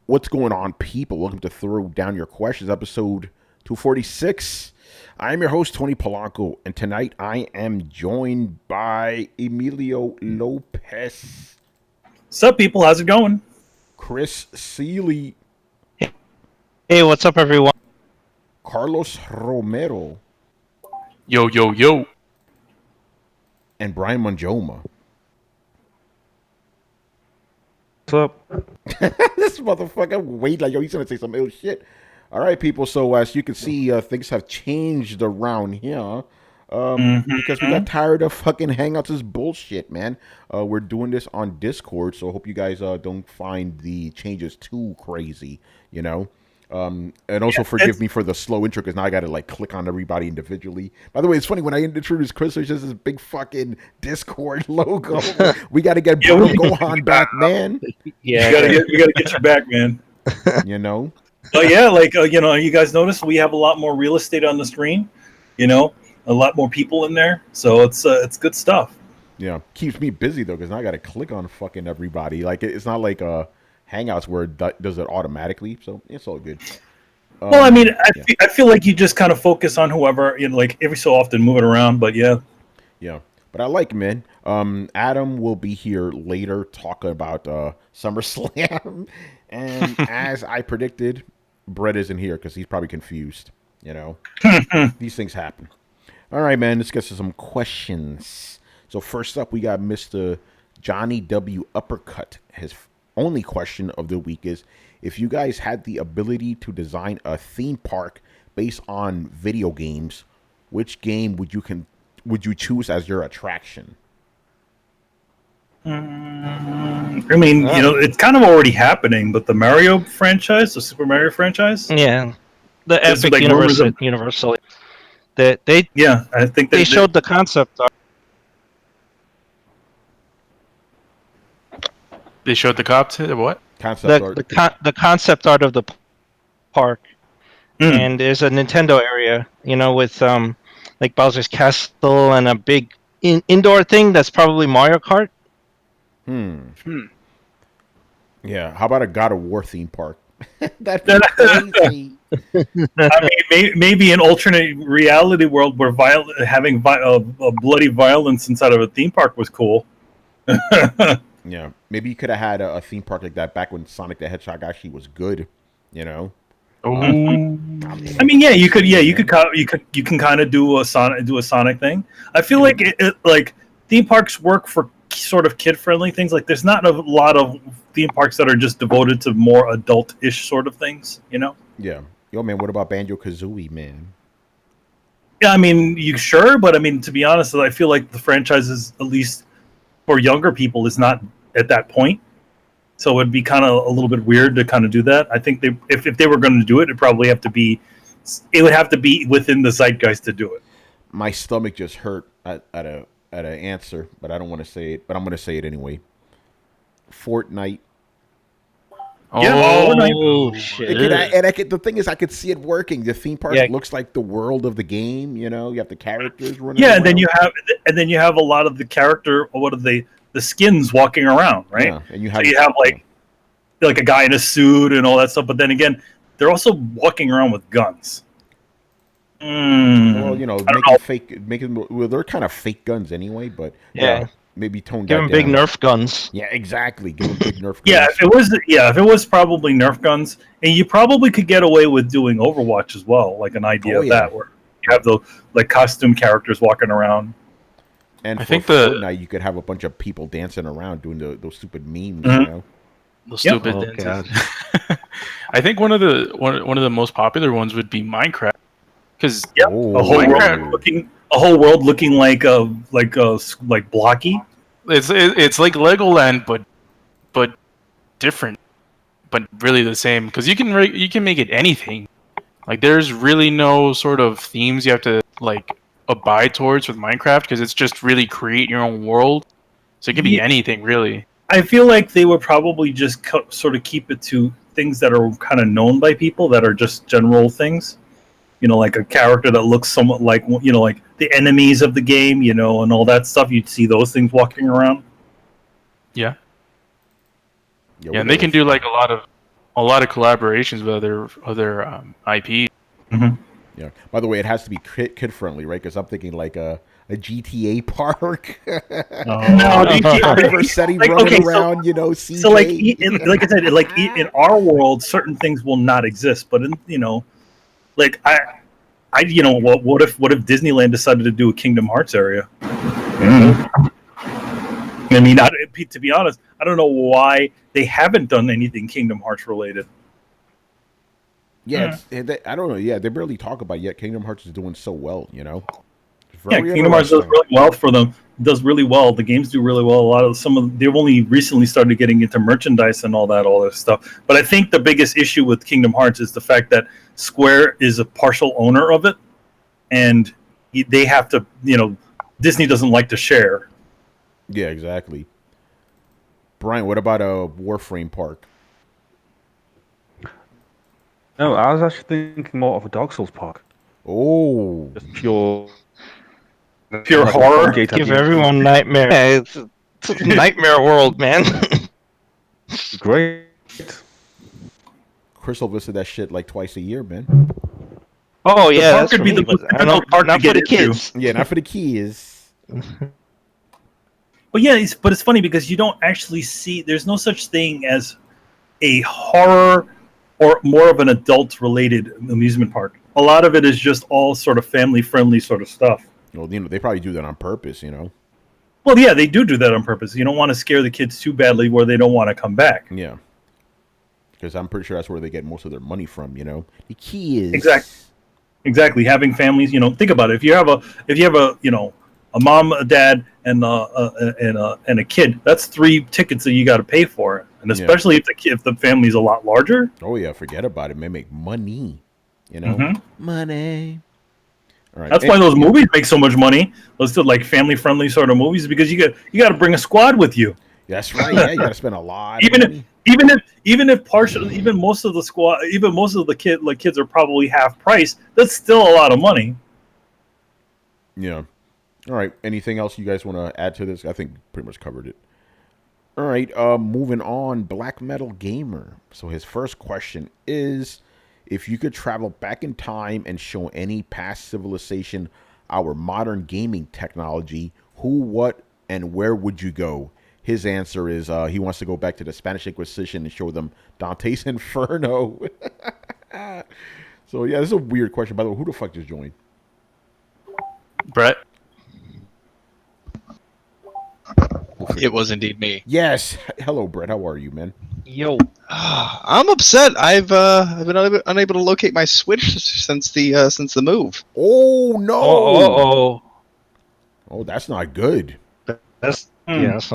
What's going on, people? Welcome to Throw Down Your Questions, episode 246. I'm your host, Tony Polanco, and tonight I am joined by Emilio Lopez, What's up, people? How's it going? Chris Seeley, Hey, what's up, everyone? Carlos Romero, Yo, yo, yo. and Brian Manjoma. What's up? This motherfucker, wait, like, yo, he's gonna say some ill shit. All right, people, so as you can see, things have changed around here. Because we got tired of fucking Hangouts' bullshit, man. We're doing this on Discord, so I hope you guys don't find the changes too crazy, you know. And also forgive me for the slow intro, because now I got to like click on everybody individually. By the way, it's funny, when I introduced Chris, there's just this big fucking Discord logo. We got to get Bruno Gohan back, man. Yeah, we gotta get you back, man. You know. But yeah, like you guys notice we have a lot more real estate on the screen. You know, a lot more people in there, so it's good stuff. Yeah, keeps me busy though, because now I got to click on fucking everybody. Like it's not like Hangouts where it does it automatically, so it's all good. Well, I mean, I feel like you just kind of focus on whoever, like every so often move it around. But yeah, but I like men. Adam will be here later talking about SummerSlam, and as I predicted, Brett isn't here because he's probably confused. You know, these things happen. All right, man. Let's get to some questions. So first up, we got Mr. Johnny W. Uppercut. His only question of the week is, if you guys had the ability to design a theme park based on video games, which game would you choose as your attraction? I mean, it's kind of already happening, but the Mario franchise, the Super Mario franchise, yeah, the There's Epic like Universal. I think they showed the concept art. They showed the cops. What? Concept art. The concept art of the park, and there's a Nintendo area, with like Bowser's Castle and a big indoor thing that's probably Mario Kart. Yeah, how about a God of War theme park? That'd be crazy. I mean, maybe an alternate reality world where having bloody violence inside of a theme park was cool. Yeah, maybe you could have had a theme park like that back when Sonic the Hedgehog actually was good. You know. Oh. I mean, yeah, you can kind of do a Sonic thing. I feel like like theme parks work for sort of kid-friendly things. Like, there's not a lot of theme parks that are just devoted to more adult-ish sort of things, you know? Yeah. Yo, man, what about Banjo-Kazooie, man? Yeah, I mean, but I mean, to be honest, I feel like the franchise is, at least for younger people, is not at that point. So it would be kind of a little bit weird to kind of do that. I think if they were going to do it, it would have to be within the zeitgeist to do it. My stomach just hurt at an answer, but I don't want to say it. But I'm going to say it anyway. Fortnite. Oh shit! The thing is, I could see it working. The theme park looks like the world of the game. You know, you have the characters running. Yeah, around. and then you have a lot of the character. What are the skins walking around, right? Yeah, and you have like a guy in a suit and all that stuff. But then again, they're also walking around with guns. Well, they're kind of fake guns anyway. But maybe tone that down. Give them big Nerf guns. Yeah, exactly. Give them big Nerf guns. Yeah, if it was probably Nerf guns, and you probably could get away with doing Overwatch as well, like an idea of that, where you have the like costume characters walking around. And I think Fortnite, you could have a bunch of people dancing around doing those stupid memes, you know. Those stupid dances. I think one of the most popular ones would be Minecraft, because a whole world looking like blocky. It's like Legoland, but different, but really the same. Because you can make it anything. Like, there's really no sort of themes you have to like abide towards with Minecraft, because it's just really create your own world. So it can be anything, really. I feel like they would probably just sort of keep it to things that are kind of known by people, that are just general things. You know, like a character that looks somewhat like, like the enemies of the game, and all that stuff. You'd see those things walking around. Yeah. Yeah, and they can do like a lot a lot of collaborations with other IPs. Yeah. By the way, it has to be kid friendly, right? Because I'm thinking like a GTA park. No, Versetti like, running okay, around, you know, CJ. so like, like I said, like in our world, certain things will not exist. But in like what if Disneyland decided to do a Kingdom Hearts area? I mean, to be honest, I don't know why they haven't done anything Kingdom Hearts related. Yeah, I don't know. Yeah, they barely talk about it yet. Kingdom Hearts is doing so well, you know. It's Yeah, very Kingdom Hearts does interesting. really well for them. Does really well. The games do really well. A lot of they've only recently started getting into merchandise and all that stuff. But I think the biggest issue with Kingdom Hearts is the fact that Square is a partial owner of it, and they have to. Disney doesn't like to share. Yeah, exactly. Brian, what about a Warframe park? No, I was actually thinking more of a Dark Souls park. Oh, Just pure Pure horror. Give everyone nightmare. Yeah, it's a nightmare world, man. Great. Crystal visited that shit like twice a year, man. Oh yeah, park that's could for be me, the but most I difficult don't, park to not for get the into. kids. Yeah, not for the keys. But yeah, but it's funny because you don't actually see. There's no such thing as a horror or more of an adult-related amusement park. A lot of it is just all sort of family-friendly sort of stuff. Well, you know, they probably do that on purpose, you know. Well, yeah, they do that on purpose. You don't want to scare the kids too badly where they don't want to come back. Yeah. Because I'm pretty sure that's where they get most of their money from, you know. The key is Exactly. Having families, think about it. If you have a mom, a dad, and a kid, that's 3 tickets that you got to pay for, and especially if the family's a lot larger. Oh yeah, forget about it. Man, make money, you know. Money. All right. That's why those movies make so much money. Those like family-friendly sort of movies because you got to bring a squad with you. That's right. Yeah, you got to spend a lot. Of money. Even most of the squad, even most of the kids are probably half price. That's still a lot of money. Yeah. All right. Anything else you guys want to add to this? I think pretty much covered it. All right. Moving on. Black Metal Gamer. So his first question is, if you could travel back in time and show any past civilization our modern gaming technology, who, what, and where would you go? His answer is he wants to go back to the Spanish Inquisition and show them Dante's Inferno. So, yeah, this is a weird question. By the way, who the fuck just joined? Brett. It was indeed me. Yes. Hello, Brett. How are you, man? Yo, I'm upset. I've been unable to locate my Switch since the move. Oh, no. oh, Oh, that's not good. that's yeah. That's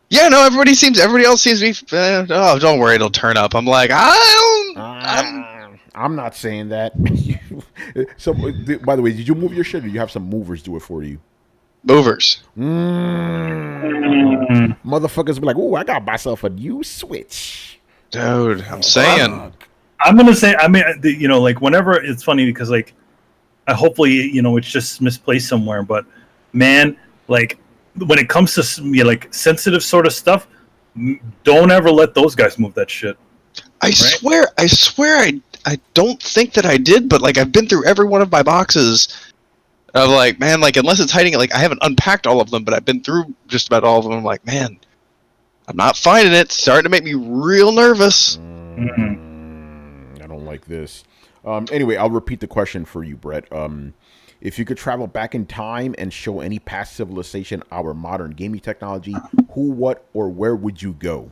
Yeah, no. Everybody else seems to be. Oh, don't worry, it'll turn up. I'm like, I'm not saying that. So, by the way, did you move your shit or do you have some movers do it for you? movers. Motherfuckers be like, "Ooh, I got myself a new Switch." Dude, I'm saying. I'm gonna say, like whenever it's funny because like, hopefully it's just misplaced somewhere. But man, like when it comes to like sensitive sort of stuff, don't ever let those guys move that shit. I swear, I don't think that I did, but like I've been through every one of my boxes. Of like, man, like unless it's hiding it, like I haven't unpacked all of them, but I've been through just about all of them. I'm like, man, I'm not finding it. It's starting to make me real nervous. I don't like this. Anyway, I'll repeat the question for you, Brett. If you could travel back in time and show any past civilization our modern gaming technology, who, what, or where would you go?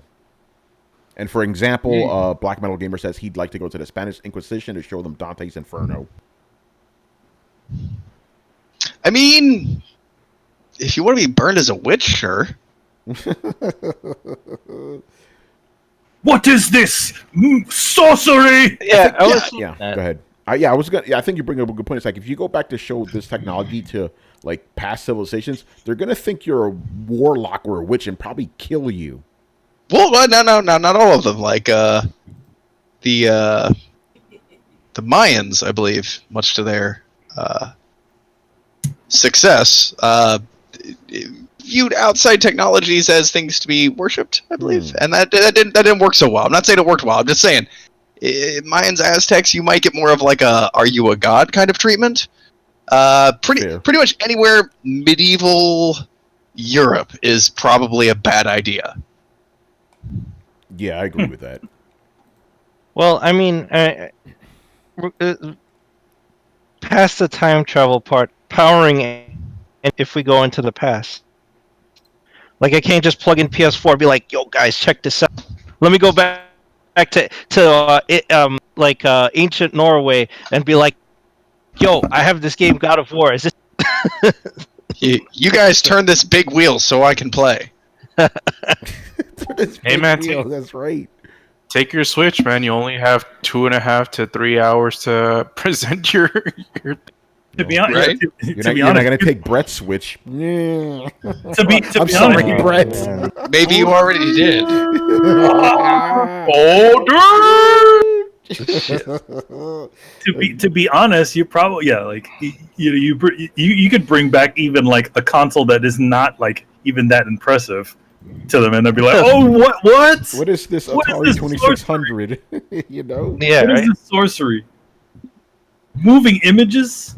And for example, Black Metal Gamer says he'd like to go to the Spanish Inquisition to show them Dante's Inferno. I mean, if you want to be burned as a witch, sure. What is this sorcery? yeah. I was Yeah, go ahead. I was gonna. Yeah, I think you bring up a good point. It's like if you go back to show this technology to like past civilizations, they're gonna think you're a warlock or a witch and probably kill you. Well, no, not all of them. Like the Mayans, I believe, much to their success, viewed outside technologies as things to be worshipped, I believe, and that didn't work so well. I'm not saying it worked well. I'm just saying, Mayans, Aztecs, you might get more of like a "Are you a god?" kind of treatment. Pretty much anywhere medieval Europe is probably a bad idea. Yeah, I agree with that. Well, I mean, past the time travel part, powering it if we go into the past. Like I can't just plug in PS4 and be like, "Yo, guys, check this out. Let me go back to ancient Norway and be like, yo, I have this game God of War. Is this?" You guys turn this big wheel so I can play. Hey man, That's right. take your Switch, man. You only have 2.5 to 3 hours to present your. To be honest, Right? You're not gonna take Brett's Switch. Yeah. to be I'm sorry, honest, Brett. Maybe you already did. to be honest, you probably like you could bring back even like a console that is not like even that impressive to them, and they'll be like, "Oh, what? What is this What is Atari this 2600?" You know? Yeah, What is right? this sorcery? Moving images?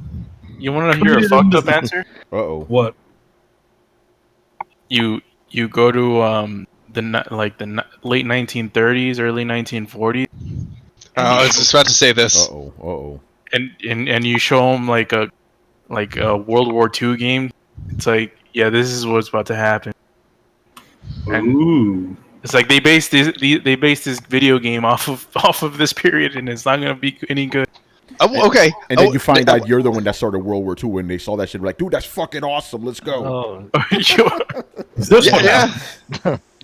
You want to hear a fucked up answer? Uh-oh. What? You go to the late 1930s, early 1940s, I was just about to say this. Uh-oh. Uh-oh. and you show them like a World War II game. It's like, yeah, this is what's about to happen. And Ooh. it's like they based this video game off of this period, and it's not gonna be any good. Oh, okay. And then you find out you're the one that started World War II when they saw that shit. Like, dude, that's fucking awesome. Let's go. Oh, This one Yeah.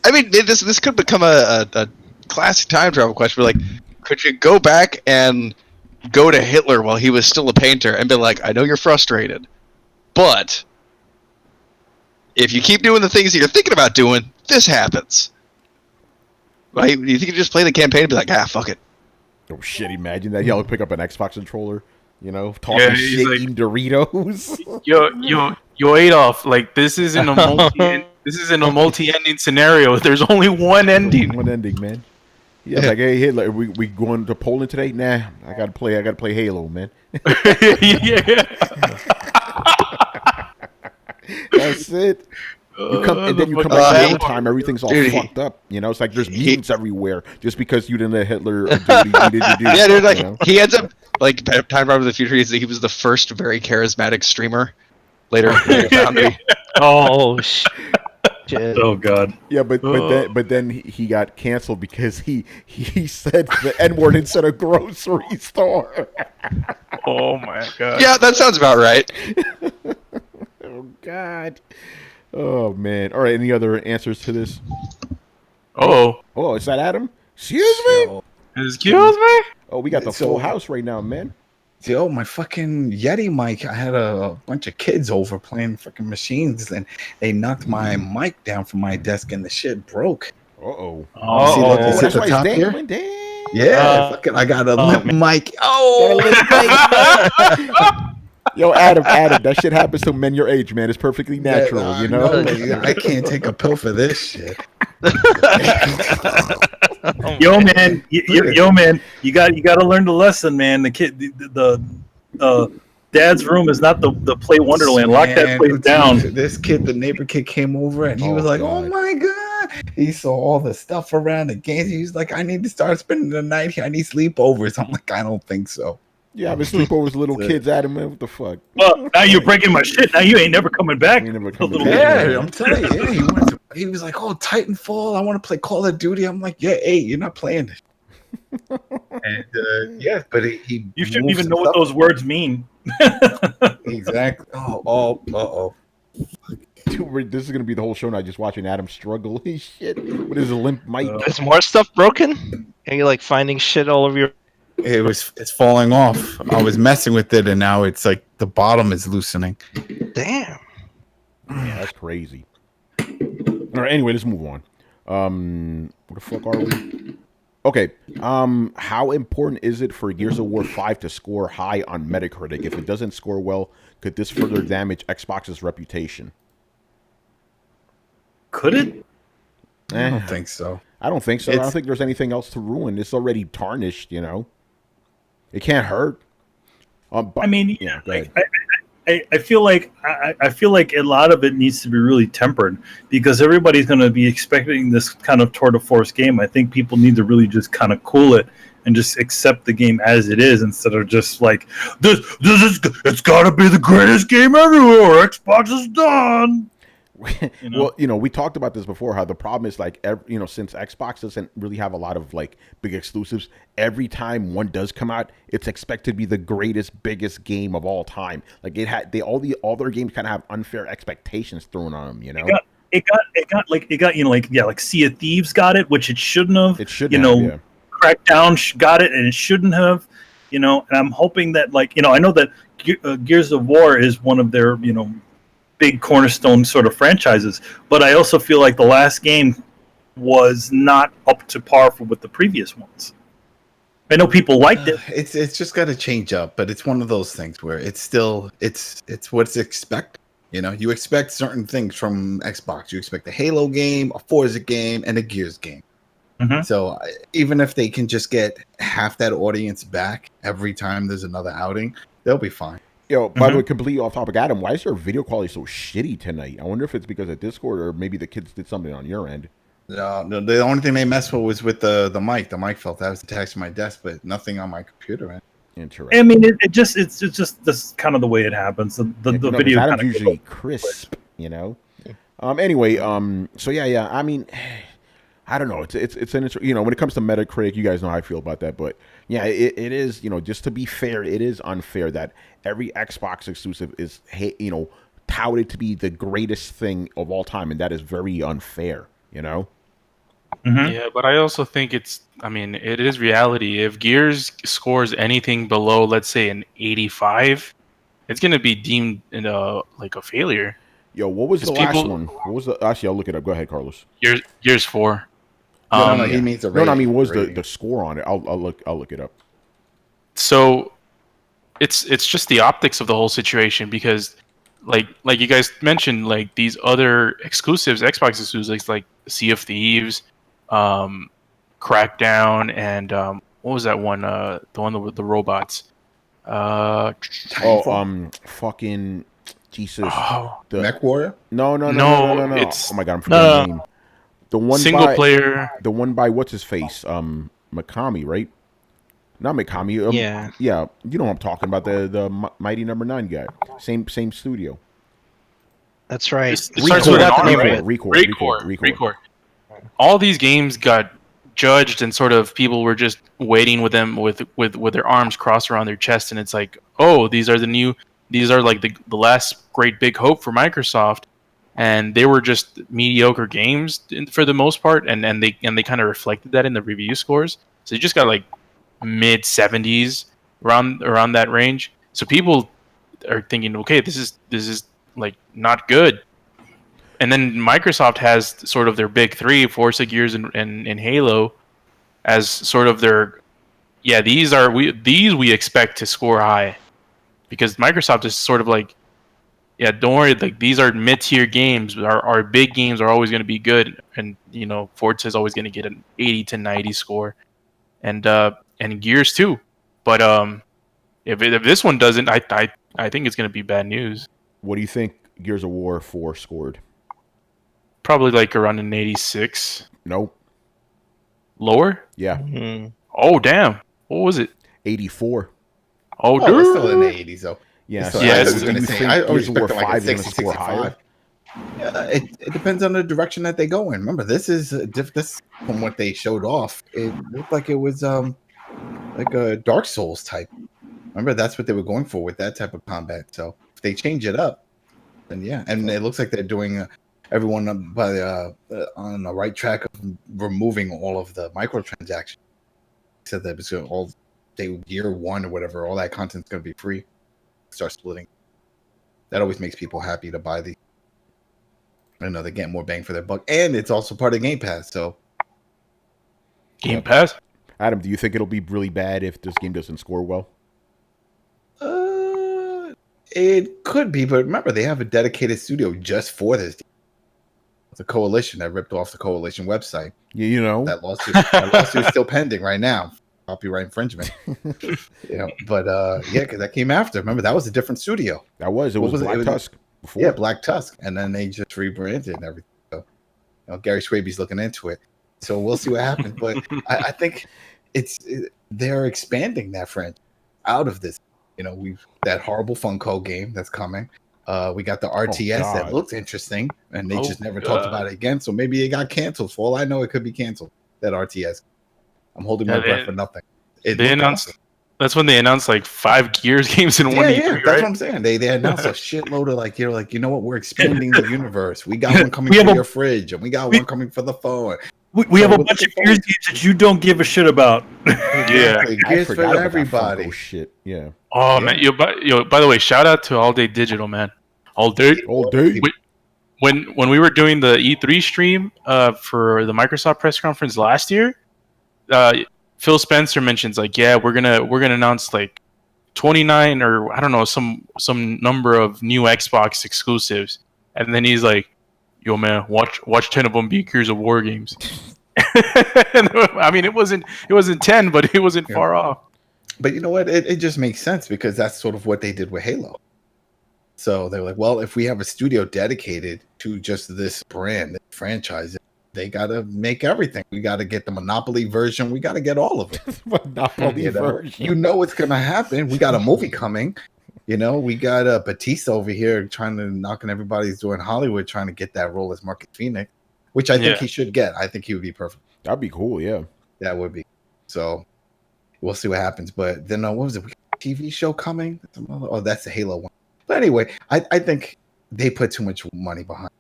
I mean, this could become a classic time travel question. Like, could you go back and go to Hitler while he was still a painter and be like, I know you're frustrated, but if you keep doing the things that you're thinking about doing, this happens. Right? You think you just play the campaign and be like, fuck it. Oh, shit. Imagine that. He'll pick up an Xbox controller, you know, talking Yeah, he's shit, like- eating Doritos. Yo, Adolf, like this isn't a multi-ending scenario. There's only one ending. One ending, man. Yeah, like, hey, Hitler, we going to Poland today? Nah, I gotta play Halo, man. Yeah. That's it. You come and then you come back one time, everything's all fucked up. You know, it's like there's mutants everywhere just because you didn't let Hitler do what he needed to do. Yeah, dude, like, you know? he ends up, like, Time Travel to the Future, he was the first very charismatic streamer. Later, found me. oh shit. Oh god. Yeah, but then he got canceled because he said the N-word instead of grocery store. Oh my god. Yeah, that sounds about right. Oh God. Oh man. All right. Any other answers to this? Oh, is that Adam? Excuse me. excuse me. Oh, we got the full house right now, man. Yo, my fucking Yeti mic. I had a bunch of kids over playing fucking machines, and they knocked my mic down from my desk, and the shit broke. Uh-oh. See, look, you see That's the why it's top here? dangling. Damn. Yeah, fucking, I got a limp mic. Oh, Yo, Adam, that shit happens to men your age, man. It's perfectly natural, yeah, you know? I can't take a pill for this shit. Yo man, you got to learn the lesson, man. The kid, the dad's room is not the play Wonderland. Lock that place down. This kid, the neighbor kid, came over and he was like, God. "Oh my god!" He saw all the stuff around the games. He was like, "I need to start spending the night here. I need sleepovers." I'm like, "I don't think so." Yeah, I've been sleeping with little kids, Adam, man. What the fuck? Well, now you're breaking my shit. Now you ain't never coming back. You never A coming little back. bit. Yeah, I'm telling you. Yeah, he was like, "Oh, Titanfall. I want to play Call of Duty." I'm like, "Yeah, hey, you're not playing this." And yeah, but he You shouldn't moved even some know what stuff. those words mean. Exactly. Oh. Dude, this is gonna be the whole show now, just watching Adam struggle. Shit, what is a limp mic? Is more stuff broken? Are you like finding shit all over your? It's falling off. I was messing with it, and now it's like the bottom is loosening. Damn. Yeah, that's crazy. All right, anyway, let's move on. Where the fuck are we? Okay. How important is it for Gears of War 5 to score high on Metacritic? If it doesn't score well, could this further damage Xbox's reputation? Could it? I don't think so. I don't think so. I don't It's think there's anything else to ruin. It's already tarnished. It can't hurt. I But mean, yeah, go like ahead. I feel like I feel like a lot of it needs to be really tempered because everybody's going to be expecting this kind of tour de force game. I think people need to really just kind of cool it and just accept the game as it is instead of just like this is it's got to be the greatest game everywhere. Xbox is done. Well, we talked about this before. How the problem is like, since Xbox doesn't really have a lot of like big exclusives, every time one does come out, it's expected to be the greatest, biggest game of all time. Like all their games kind of have unfair expectations thrown on them. It got like Sea of Thieves got it, which it shouldn't have. It shouldn't have. Yeah. Crackdown got it, and it shouldn't have. And I'm hoping that I know that Gears of War is one of their big cornerstone sort of franchises, but I also feel like the last game was not up to par with the previous ones. I know people liked it. it's just got to change up, but it's one of those things where it's still it's what's expected. You expect certain things from Xbox. You expect a Halo game, a Forza game, and a Gears game. Mhm. So even if they can just get half that audience back every time there's another outing, they'll be fine. By the way, completely off topic, Adam, why is your video quality so shitty tonight? I wonder if it's because of Discord or maybe the kids did something on your end. No, the only thing they messed with was with the mic. The mic felt that was attached to my desk, but nothing on my computer, man. Interesting. I mean, it's just this kind of the way it happens. The video Adam's kind of usually crisp, Anyway, so yeah. I mean, I don't know. It's an when it comes to Metacritic, you guys know how I feel about that. But yeah, it is just to be fair, it is unfair that every Xbox exclusive is touted to be the greatest thing of all time, and that is very unfair. Yeah, but I also think it is reality. If Gears scores anything below, let's say, an 85, it's going to be deemed like a failure. Yo, what was the 'Cause last people- one? What was the? Actually, I'll look it up. Go ahead, Carlos. Gears 4. No, he means the rating. No, I mean, what was rating. the score on it? I'll look it up. So it's just the optics of the whole situation because like you guys mentioned, like these other exclusives, Xbox exclusives like Sea of Thieves, Crackdown, and what was that one? The one with the robots. Fucking Jesus. Oh, The Mech Warrior? no. it's Oh my god, I'm forgetting the name. The one single player. The one by what's his face? Mikami, right? Not Mikami. Yeah. Yeah. You know what I'm talking about? The Mighty Number 9 guy. Same studio. That's right. It starts with an Forgot the R, name of right? it. Record. All these games got judged, and sort of people were just waiting with them with their arms crossed around their chest, and it's like, oh, these are like the last great big hope for Microsoft, and they were just mediocre games for the most part, and they kind of reflected that in the review scores. So you just got like mid 70s around that range. So people are thinking, okay, this is like not good. And then Microsoft has sort of their big three, Forza, Gears, and Halo, as sort of their these we expect to score high, because Microsoft is sort of like, don't worry, like these are mid-tier games. Our big games are always going to be good, and Forza is always going to get an 80 to 90 score, and Gears too. But if this one doesn't, I think it's going to be bad news. What do you think Gears of War 4 scored? Probably like around an 86. Nope. Lower? Yeah. Mhm. Oh, damn. What was it? 84. Oh, Oh, dude. it's still in the 80s, though. Yeah. So Yeah, I it's- was do going to you say, think I always Gears of War expect like 5 a is 60, gonna score higher? 65. It depends on the direction that they go in. Remember, this from what they showed off. It looked like it was like a Dark Souls type. Remember, that's what they were going for with that type of combat. So if they change it up, then yeah. And it looks like they're doing everyone on the right track of removing all of the microtransactions. Said that it's all day year one or whatever. All that content's going to be free. Start splitting. That always makes people happy to buy these. I know they get more bang for their buck, and it's also part of Game Pass. So Game Pass? Adam, do you think it'll be really bad if this game doesn't score well? it could be, but remember they have a dedicated studio just for this. the coalition that ripped off the coalition website. You know. That lawsuit is still pending right now. Copyright infringement. But yeah, because that came after. Remember, that was a different studio. It was Black Tusk before. Yeah, Black Tusk, and then they just rebranded and everything. So, Gary Schwabe's looking into it. So we'll see what happens. But I think they're expanding that franchise out of this. We've that horrible Funko game that's coming. We got the RTS that looks interesting, and they just never talked about it again. So maybe it got canceled. For all I know, it could be canceled. That RTS. I'm holding my breath for nothing. They announced. That's when they announced like 5 Gears games in one year. That's what I'm saying. They announced a shitload of you know what? We're expanding the universe. We got one coming for your fridge, and we got one coming for the phone. We have a bunch of Gears games that you don't give a shit about. Yeah, Gears for everybody. Oh shit, yeah. Oh man, by the way, shout out to All Day Digital, man. All day. When we were doing the E3 stream for the Microsoft press conference last year, Phil Spencer mentions like, yeah, we're gonna announce like 29 or I don't know some number of new Xbox exclusives, and then he's like, yo man, watch 10 of them be Gears of War games. I mean, it wasn't 10, but it wasn't far off. But you know what? It just makes sense because that's sort of what they did with Halo. So they were like, well, if we have a studio dedicated to just this brand, this franchise, they got to make everything. We got to get the Monopoly version. We got to get all of it. Monopoly version. You know what's going to happen. We got a movie coming. We got Batista over here trying to knocking everybody's door in Hollywood, trying to get that role as Marcus Phoenix, which I think he should get. I think he would be perfect. That'd be cool, yeah. That would be. So we'll see what happens. But then what was it? TV show coming? Oh, that's the Halo one. But anyway, I think they put too much money behind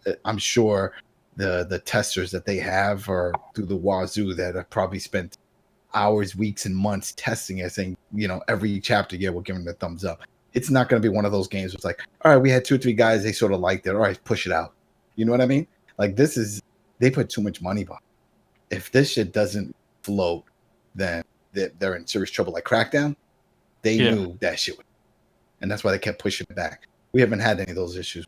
it. I'm sure the testers that they have are through the wazoo that have probably spent hours, weeks, and months testing it, saying, every chapter, we're giving it a thumbs up. It's not going to be one of those games where it's like, all right, we had 2 or 3 guys, they sort of liked it. All right, push it out. You know what I mean? Like they put too much money behind it. If this shit doesn't float, then they're in serious trouble. Like Crackdown, they knew that shit would. And that's why they kept pushing it back. We haven't had any of those issues.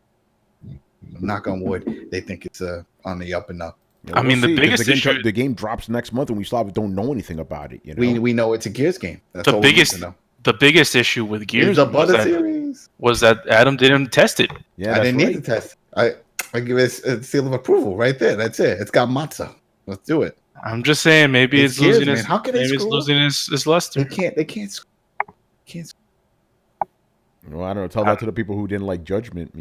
Knock on wood, they think it's on the up and up. Yeah, I mean, the biggest issue, the game drops next month, and we still don't know anything about it. We know it's a Gears game. That's the biggest issue with Gears was that Adam didn't test it. Yeah, I didn't need to test it. I give it a seal of approval right there. That's it. It's got matzo. Let's do it. I'm just saying, maybe it's Gears, losing its losing its luster. They can't. Well, I don't know. Tell that to the people who didn't like Judgment.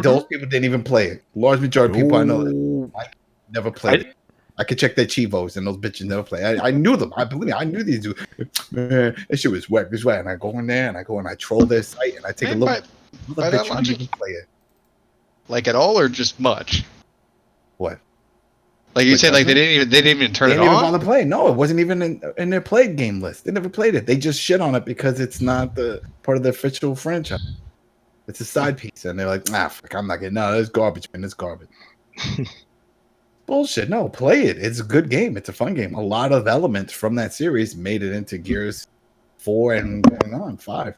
Those people didn't even play it. Large majority of people I know that never played it. I could check their Chivos, and those bitches never play. I knew them. I believe me. I knew these dudes. Man, that shit was wet. It's wet. And I go in there, and I troll their site, and I take a look. By that logic, play it. Like at all, or just much? What? Like you said, like they didn't even turn it on. They didn't even bother playing. No, it wasn't even in their played game list. They never played it. They just shit on it because it's not the part of the official franchise. It's a side piece, and they're like, fuck, I'm not getting. No, it's garbage, man. It's garbage. Bullshit. No, play it. It's a good game. It's a fun game. A lot of elements from that series made it into Gears 4 and 5. A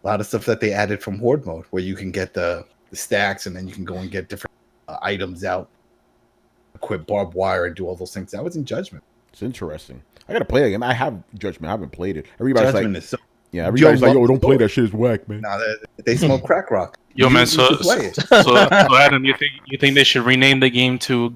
lot of stuff that they added from Horde mode, where you can get the stacks, and then you can go and get different items out, equip barbed wire, and do all those things. That was in Judgment. It's interesting. I gotta play it again. I have Judgment. I haven't played it. Everybody's Judgment like, is so. Yeah, everybody's like, yo, don't play that shit. It's whack, man. Nah, they smoke crack rock. Yo, man. So Adam, you think they should rename the game to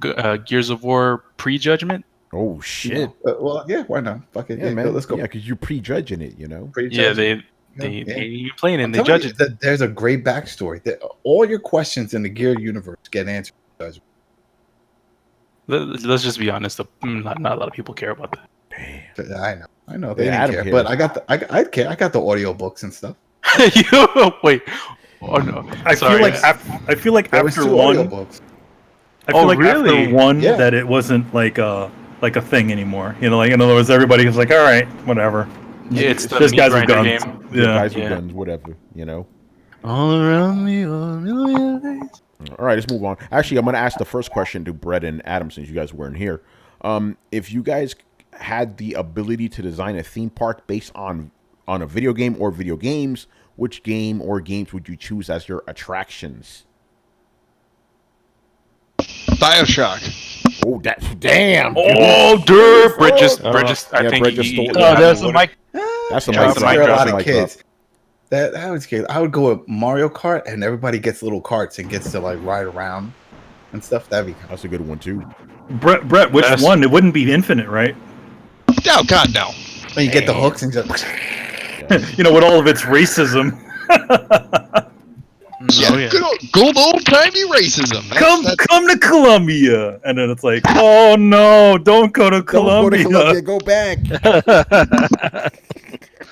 Gears of War Pre-Judgment? Oh shit. Well, yeah, why not? Fuck it, yeah, man. Let's go. Yeah, because you're prejudging it, Yeah, they you playing it and they judge it. There's a great backstory. All your questions in the Gear universe get answered. Let's just be honest. Not a lot of people care about that. Damn. I know. They didn't care. But I care. I got the audio books and stuff. Wait. Oh no. I feel like after one. I feel like really? after one that it wasn't like a thing anymore. Like in other words, everybody was like, all right, whatever. Yeah, it's the just guys with guns. Game. Yeah, guys with guns, whatever. All around me, a million days. All right, let's move on. Actually, I'm going to ask the first question to Brett and Adam since you guys weren't here. If you guys had the ability to design a theme park based on a video game or video games, which game or games would you choose as your attractions? Bioshock. Oh, damn. Oh, derp! Brett just, Oh. Brett just, I Yeah, think Brett just stole- Oh, there's the mic. That's a Yeah, mic that's a drop. mic for a drop. lot That's a of mic drop. kids. That was good. I would go with Mario Kart, and everybody gets little carts and gets to like ride around and stuff. That'd be kind That's a good one too. Brett, which Best- one? It wouldn't be infinite, right? Oh God, no. of, when you get the hooks and just. You know, with all of its racism. Yeah, Oh, yeah. good old timey racism. Come to Colombia, and then it's like, oh no, don't go to Don't go Colombia. to Colombia. Go back.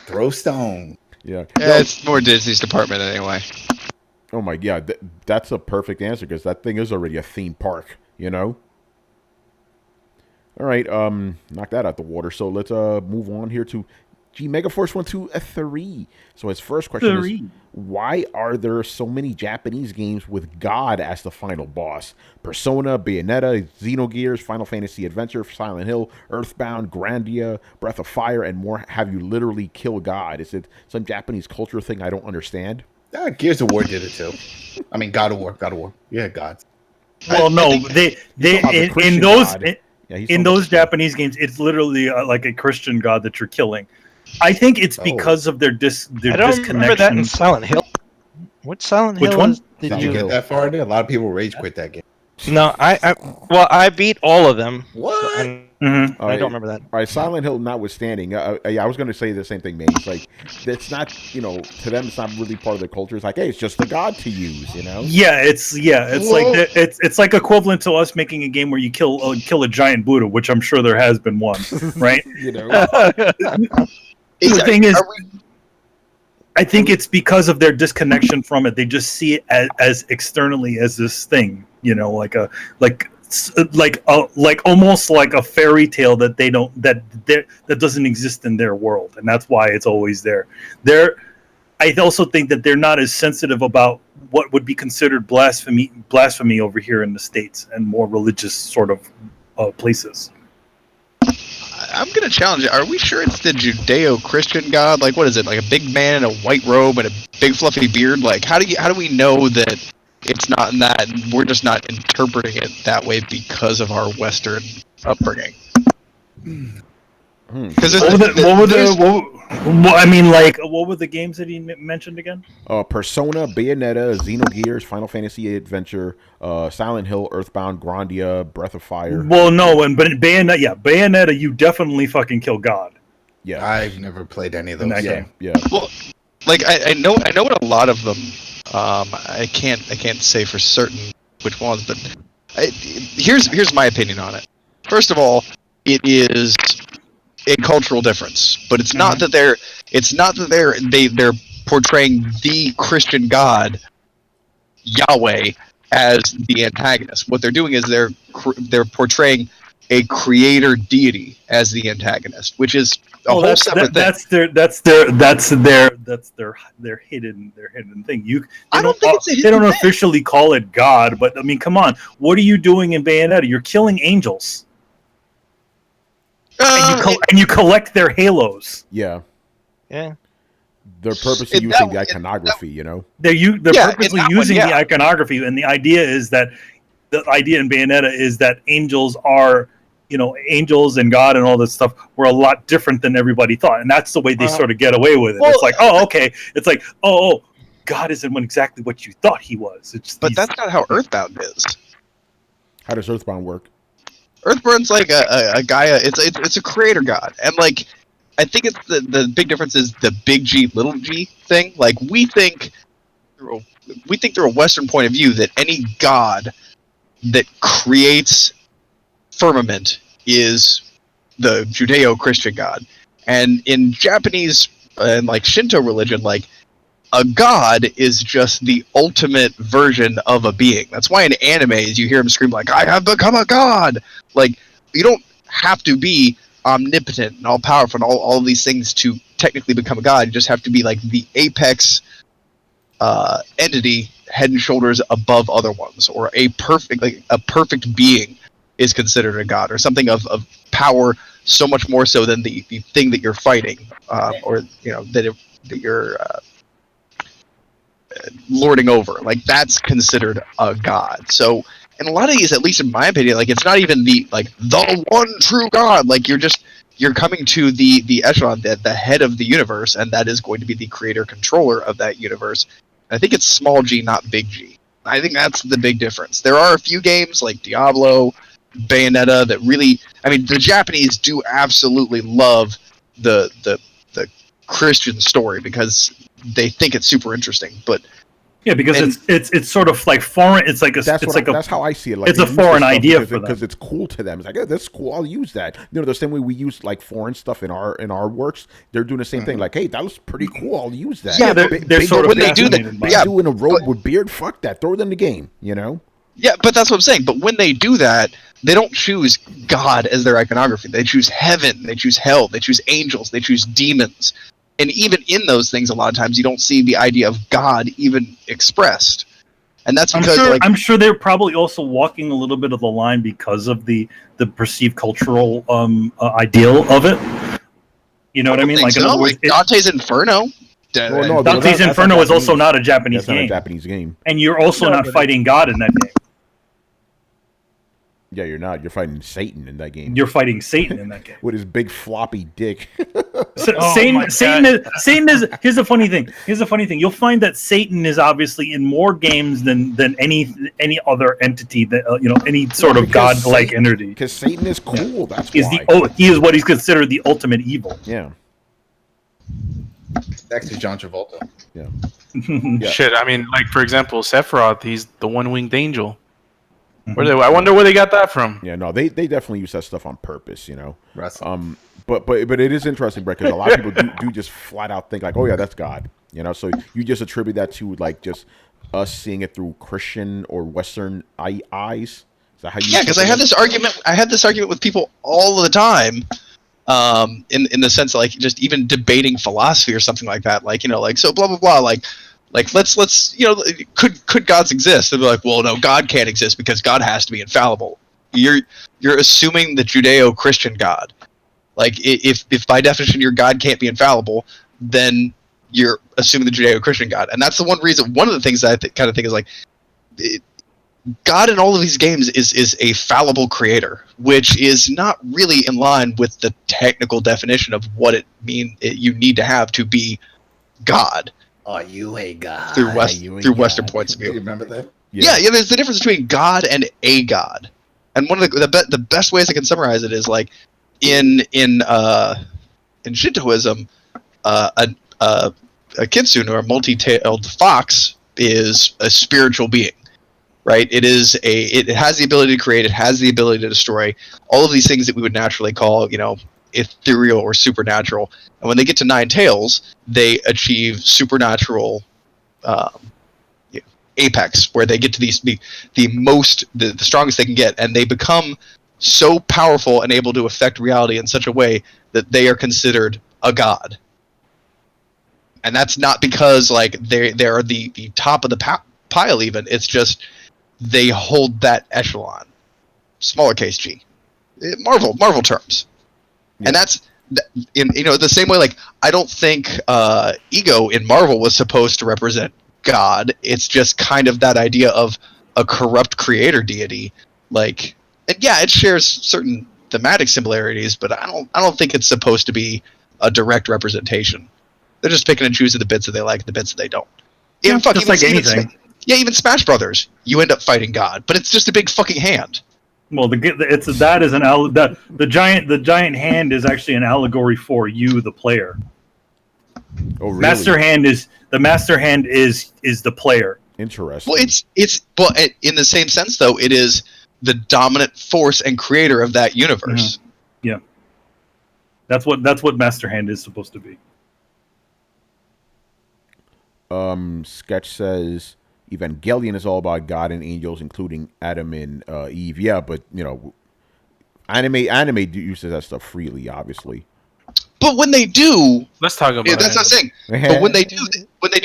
Throw stone. Yeah. Yeah, it's more Disney's department anyway. Oh my god, that's a perfect answer because that thing is already a theme park. You know. All right, knock that out the water. So let's move on here to Megaforce 123. So his first question is, why are there so many Japanese games with God as the final boss? Persona, Bayonetta, Xenogears, Final Fantasy Adventure, Silent Hill, Earthbound, Grandia, Breath of Fire, and more have you literally killed God? Is it some Japanese culture thing I don't understand? Gears of War did it too. I mean, God of War. Yeah, gods. Well, no, they talking about the in Christian those God. Yeah, he's in talking about those the- Japanese games, it's literally like a Christian god that you're killing. I think it's because of their I don't remember that in disconnection. Silent Hill. What Silent Which Hill one? did Did you get that far? A lot of people rage quit that game. No, I beat all of them. What? And Mhm. I don't remember that. All right, Silent Hill notwithstanding, yeah, I was going to say the same thing, man. It's like, it's not, to them, it's not really part of their culture. It's like, hey, it's just the god to use, Yeah, it's like it's like equivalent to us making a game where you kill a giant Buddha, which I'm sure there has been one, right? The thing is, I think it's because of their disconnection from it. They just see it as externally as this thing, like almost like a fairy tale that they don't that doesn't exist in their world, and that's why it's always there. I also think that they're not as sensitive about what would be considered blasphemy over here in the States and more religious sort of places. I'm gonna challenge it. Are we sure it's the Judeo-Christian God? Like, what is it? Like a big man in a white robe and a big fluffy beard? Like, how do we know that it's not in that? And we're just not interpreting it that way because of our Western upbringing. Because what were the games that he mentioned again? Persona, Bayonetta, Xenogears, Final Fantasy Adventure, Silent Hill, Earthbound, Grandia, Breath of Fire. Well, no, but Bayonetta, you definitely fucking kill God. Yeah, I've never played any of those. that game. yeah. well, like I know what a lot of them. I can't say for certain which ones, but here's my opinion on it. First of all, it is a cultural difference, but it's not that they're portraying the Christian God Yahweh as the antagonist. What they're doing is they're portraying a creator deity as the antagonist, which is a whole separate thing. That's their hidden thing. I don't think it's a they hidden don't thing. officially call it God, but I mean, come on, what are you doing in Bayonetta? You're killing angels. And you collect their halos. Yeah. Yeah. They're purposely using the iconography, They're purposely using the iconography, and the idea in Bayonetta is that angels are, angels and God and all this stuff were a lot different than everybody thought, and that's the way they sort of get away with it. It's like, oh, okay. It's like, oh, God isn't exactly what you thought he was. But that's not how Earthbound is. How does Earthbound work? Earthbound's like a Gaia. It's a creator god, and like I think it's the big difference is the big G little G thing. Like we think through a Western point of view that any god that creates firmament is the Judeo-Christian god, and in Japanese and like Shinto religion, like a god is just the ultimate version of a being. That's why in animes you hear him scream like, "I have become a god!" Like, you don't have to be omnipotent and all-powerful and all of these things to technically become a god. You just have to be like the apex entity, head and shoulders above other ones, or a perfect being is considered a god, or something of power so much more so than the thing that you're fighting, or that you're lording over. Like, that's considered a god. So And a lot of these, at least in my opinion, like it's not even the one true God. Like you're coming to the echelon, the head of the universe, and that is going to be the creator controller of that universe. And I think it's small g, not big G. I think that's the big difference. There are a few games like Diablo, Bayonetta that really, I mean, the Japanese do absolutely love the Christian story because they think it's super interesting. But yeah, because it's sort of like foreign. It's like a that's how I see it. Like, it's a foreign idea for them because it's cool to them. It's like, yeah, that's cool. I'll use that. You know, the same way we use like foreign stuff in our works. They're doing the same thing. Like, hey, that was pretty cool. I'll use that. Yeah, they're sort of when they do that. Yeah, doing a robe with beard. Fuck that. Throw it in the game. You know. Yeah, but that's what I'm saying. But when they do that, they don't choose God as their iconography. They choose heaven. They choose hell. They choose angels. They choose demons. And even in those things, a lot of times you don't see the idea of God even expressed. And that's because I'm sure they're probably also walking a little bit of the line because of the perceived cultural ideal of it. You know what I mean? Like, in other words, Dante's Inferno. Dante's Inferno is also not a Japanese game. Not a Japanese game. And you're also not fighting God in that game. Yeah, you're not. You're fighting Satan in that game. You're fighting Satan in that game with his big floppy dick. Satan is. Here's the funny thing. You'll find that Satan is obviously in more games than any other entity that any sort of godlike entity. Because Satan is cool. That's why he is what he's considered the ultimate evil. Yeah. Next to John Travolta. Yeah. Yeah. Shit. I mean, like for example, Sephiroth. He's the one-winged angel. I wonder where they got that from. Yeah, no, they definitely use that stuff on purpose, you know. Wrestling. But it is interesting, Brett, because a lot of people do just flat out think like, oh yeah, that's God, you know. So you just attribute that to like just us seeing it through Christian or Western eyes. Is that how you? Yeah, because I had this argument with people all the time. In the sense of like just even debating philosophy or something like that, like so blah blah blah, like let's could gods exist? They'll be like, well, no, God can't exist because God has to be infallible. You're assuming the Judeo-Christian God. Like if by definition your God can't be infallible, then you're assuming the Judeo-Christian God, and that's the one reason. One of the things that I kind of think is like, God in all of these games is a fallible creator, which is not really in line with the technical definition of what you need to have to be God. Are you a god? Through Western points of view. Do you remember that? Yeah. There's the difference between God and a god, and one of the best ways I can summarize it is like in Shintoism, a kitsune or a multi-tailed fox is a spiritual being, right? It has the ability to create, it has the ability to destroy, all of these things that we would naturally call ethereal or supernatural. And when they get to Nine Tails, they achieve supernatural apex, where they get to the strongest they can get, and they become so powerful and able to affect reality in such a way that they are considered a god. And that's not because like they are the top of the pile even. It's just they hold that echelon. Smaller case G. Marvel terms. Yeah. And that's in the same way, like I don't think Ego in Marvel was supposed to represent God. It's just kind of that idea of a corrupt creator deity. Like, and yeah, it shares certain thematic similarities, but I don't think it's supposed to be a direct representation. They're just picking and choosing the bits that they like and the bits that they don't. Even anything. Even Smash Brothers, you end up fighting God, but it's just a big fucking hand. Well, the giant hand is actually an allegory for you, the player. Oh, really? The master hand is the player. Interesting. Well, it's in the same sense though, it is the dominant force and creator of that universe. Mm-hmm. Yeah, that's what master hand is supposed to be. Sketch says Evangelion is all about God and angels, including Adam and Eve. Yeah, but anime uses that stuff freely, obviously. But when they do, let's talk about that's what I'm saying. But when they do,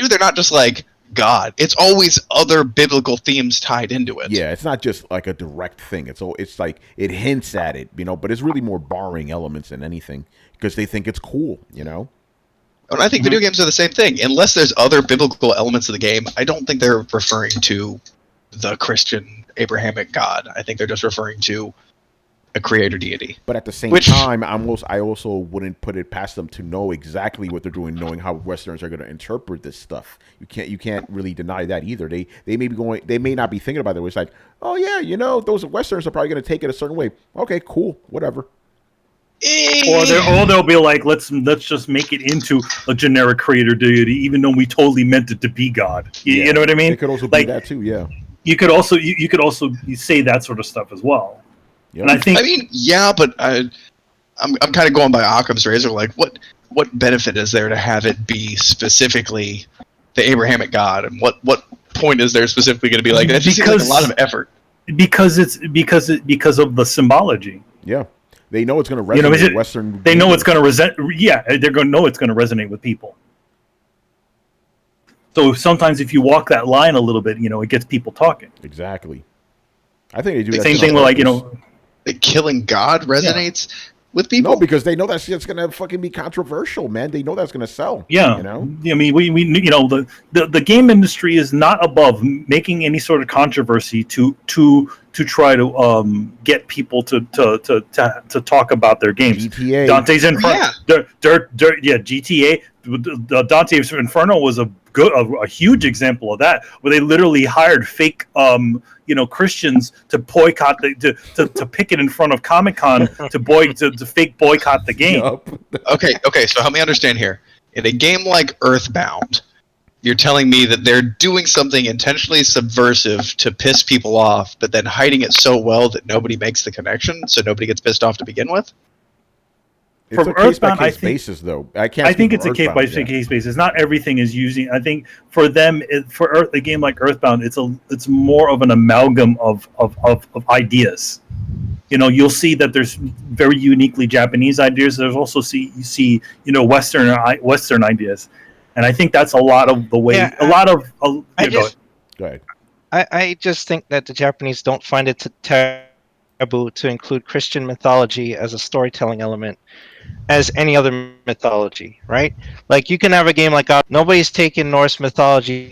they're not just like God. It's always other biblical themes tied into it. Yeah, it's not just like a direct thing. It's like it hints at it, but it's really more borrowing elements than anything because they think it's cool, And I think video games are the same thing. Unless there's other biblical elements of the game, I don't think they're referring to the Christian Abrahamic God. I think they're just referring to a creator deity. But at the same Which- time, I also wouldn't put it past them to know exactly what they're doing, knowing how Westerners are going to interpret this stuff. You can't really deny that either. They may not be thinking about it. It's like, oh yeah, those Westerners are probably going to take it a certain way. Okay, cool, whatever. Or they'll be like, let's just make it into a generic creator deity, even though we totally meant it to be God. You know what I mean? It could also like be that too. Yeah. you could also say that sort of stuff as well. Yep. And I think, yeah, but I'm kind of going by Occam's razor. Like, what benefit is there to have it be specifically the Abrahamic God, and what point is there specifically going to be like? That just seems like a lot of effort. Because of the symbology. Yeah, they know it's going to resonate with Western. They know it's going to they're going to know it's going to resonate with people. So sometimes if you walk that line a little bit, it gets people talking. Exactly. I think they do The that same thing with That killing God resonates with people. No, because they know that shit's gonna fucking be controversial, man. They know that's gonna sell. Yeah, I mean, we the game industry is not above making any sort of controversy to try to get people to talk about their games. GTA. Dante's Inferno. GTA. Dante's Inferno was a huge example of that, where they literally hired fake Christians to boycott to picket in front of Comic-Con to fake boycott the game. Okay, so help me understand here. In a game like Earthbound, you're telling me that they're doing something intentionally subversive to piss people off, but then hiding it so well that nobody makes the connection, so nobody gets pissed off to begin with? It's a case-by-case basis, though. I think it's a case-by-case basis. Not everything is using. I think for them, a game like Earthbound, it's more of an amalgam of ideas. You'll see that there's very uniquely Japanese ideas. There's also Western ideas, and I think that's a lot of the way. Yeah, Go ahead. I just think that the Japanese don't find it taboo to include Christian mythology as a storytelling element as any other mythology, right? Like, you can have a game like nobody's taken Norse mythology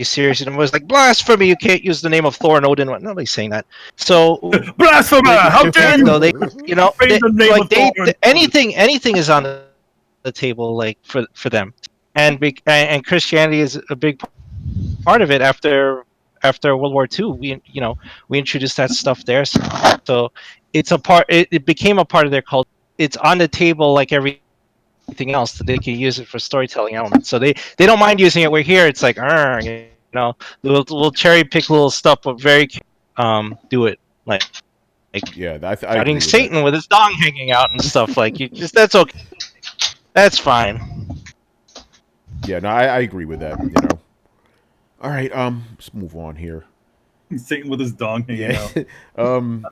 seriously, and was like, blasphemy, you can't use the name of Thor and Odin. Nobody's saying that. So blasphemy, how dare you? They anything is on the table, like, for them, and Christianity is a big part of it. After World War II, we introduced that stuff there, so it's a part. It became a part of their culture. It's on the table like everything else, that they can use it for storytelling elements. So they don't mind using it. We're here. It's like, we'll cherry pick little stuff, but very do it like fighting Satan with his dong hanging out and stuff. Like, that's okay. That's fine. Yeah, no, I agree with that. All right, let's move on here. Satan with his dong hanging out.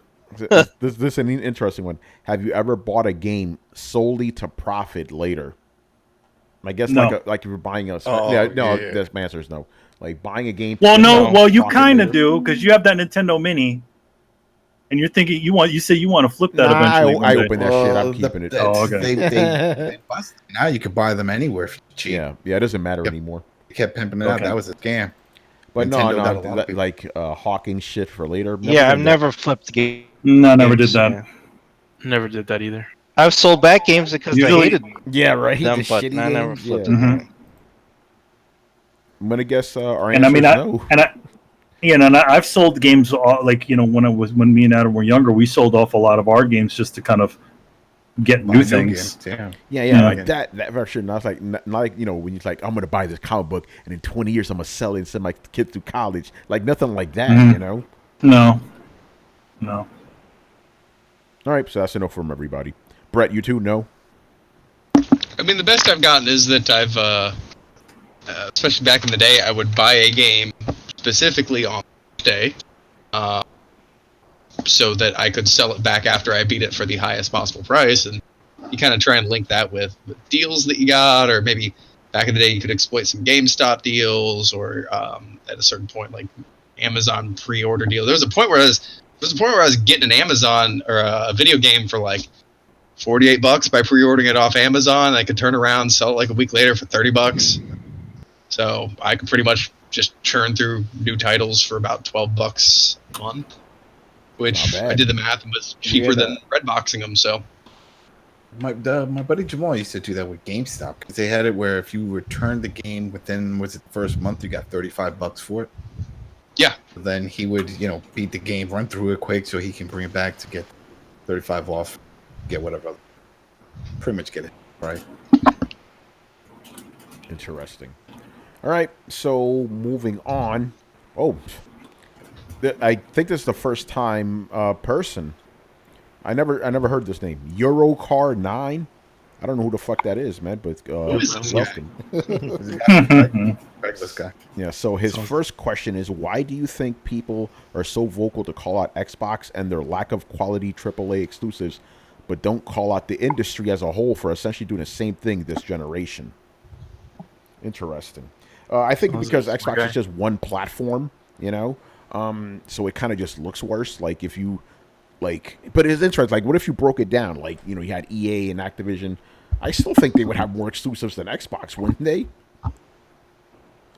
This is an interesting one. Have you ever bought a game solely to profit later? I guess no. like if you're buying a. Yeah. That's my answer is no. Like buying a game. You kind of do, because you have that Nintendo Mini, and you're thinking you say you want to flip that eventually. I open that shit. I'm keeping it. Okay. They busted. Now you can buy them anywhere for cheap. Yeah, it doesn't matter anymore. They kept pimping it out. That was a scam. But Nintendo no, like hawking shit for later. I've never flipped game. No, I never did that. Yeah. Never did that either. I've sold back games because I hated them. Yeah, right. Them, the but shitty I never games, flipped yeah. them. I'm gonna guess our And answer is no. I've sold games when me and Adam were younger, we sold off a lot of our games just to kind of get new things. Yeah, like that for sure. Not like when you're like, I'm gonna buy this comic book and in 20 years I'm gonna sell it and send my kid through college. Like nothing like that, No. All right, so that's a no from everybody. Brett, you too? No. I mean, the best I've gotten is that I've, especially back in the day, I would buy a game specifically on day, so that I could sell it back after I beat it for the highest possible price. And you kind of try and link that with deals that you got, or maybe back in the day you could exploit some GameStop deals, or at a certain point, like Amazon pre-order deal. There was a point where I was getting an Amazon or a video game for like $48 by pre-ordering it off Amazon. I could turn around and sell it like a week later for $30. So I could pretty much just churn through new titles for about $12 a month, which Not bad. I did the math and was cheaper than Redboxing them. So My buddy Jamal used to do that with GameStop because they had it where if you returned the game within the first month, you got $35 for it. yeah, Then he would beat the game, run through it quick so he can bring it back to get 35 off, get whatever, pretty much get it right. Interesting. All right, so moving on. Oh, I think this is the first time person. I never heard this name. Eurocar 9. I don't know who the fuck that is, man, but is this guy? welcome. This guy. Yeah, so his first question is, why do you think people are so vocal to call out Xbox and their lack of quality AAA exclusives, but don't call out the industry as a whole for essentially doing the same thing this generation? Interesting. I think because Xbox is just one platform, so it kind of just looks worse. Like if you, but it's interesting. Like, what if you broke it down? Like, you had EA and Activision. I still think they would have more exclusives than Xbox, wouldn't they?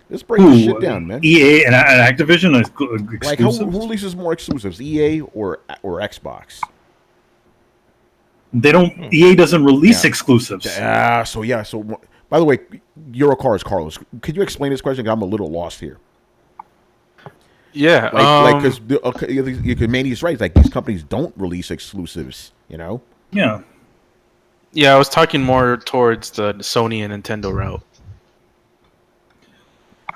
Let's break this shit down, man. EA and Activision are exclusives? Like, who releases more exclusives, EA or Xbox? They don't. EA doesn't release exclusives. So, by the way, Eurocars Carlos, could you explain this question? 'Cause I'm a little lost here. Yeah, because Manny's right. Like, these companies don't release exclusives, Yeah. Yeah, I was talking more towards the Sony and Nintendo route.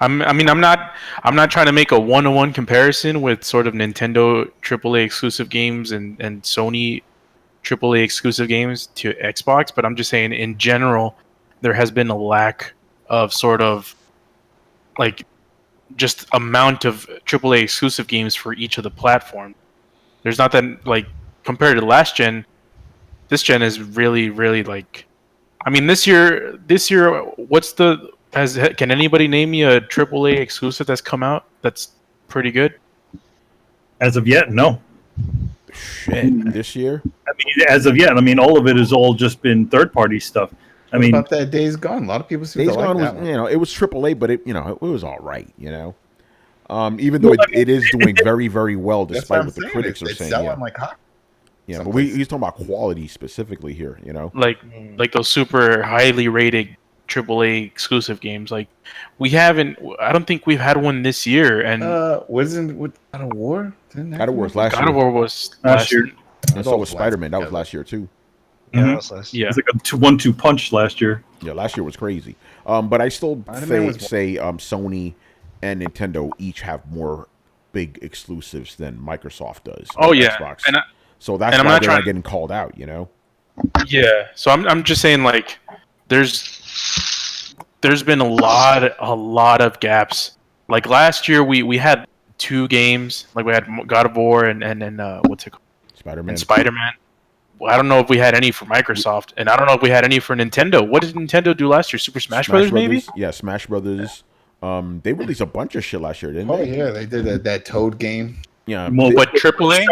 I'm not trying to make a one-on-one comparison with sort of Nintendo AAA exclusive games and Sony AAA exclusive games to Xbox, but I'm just saying in general, there has been a lack of sort of like just amount of AAA exclusive games for each of the platforms. There's not that, like, compared to last gen, this gen is really, really like, I mean, this year, can anybody name me a AAA exclusive that's come out that's pretty good? As of yet, no. Shit, this year? I mean, as of yet, all of it has all just been third-party stuff. What about that Days Gone? A lot of people seem Days to like Gone that was, one. it was AAA, but it was all right, even though it is doing very, very well, despite what the critics are saying. Selling like hot. Yeah, but he's talking about quality specifically here, Like those super highly rated AAA exclusive games. Like, I don't think we've had one this year. And wasn't with God of War? God of War was last year. God of War was last year. And so was Spider-Man. That was last year too. Yeah, that was last. Yeah, it's like a 2-1-2 punch last year. Yeah, last year was crazy. But I still say Sony and Nintendo each have more big exclusives than Microsoft does. Oh yeah, Xbox. So that's why they're not getting called out. Yeah. So I'm just saying, like, there's been a lot of gaps. Like last year, we had 2 games. Like, we had God of War and what's it called? Spider-Man. And Spider-Man. Well, I don't know if we had any for Microsoft, and I don't know if we had any for Nintendo. What did Nintendo do last year? Super Smash Brothers, maybe? Yeah, Smash Brothers. They released a bunch of shit last year, didn't they? Oh yeah, they did that Toad game. Yeah. But AAA?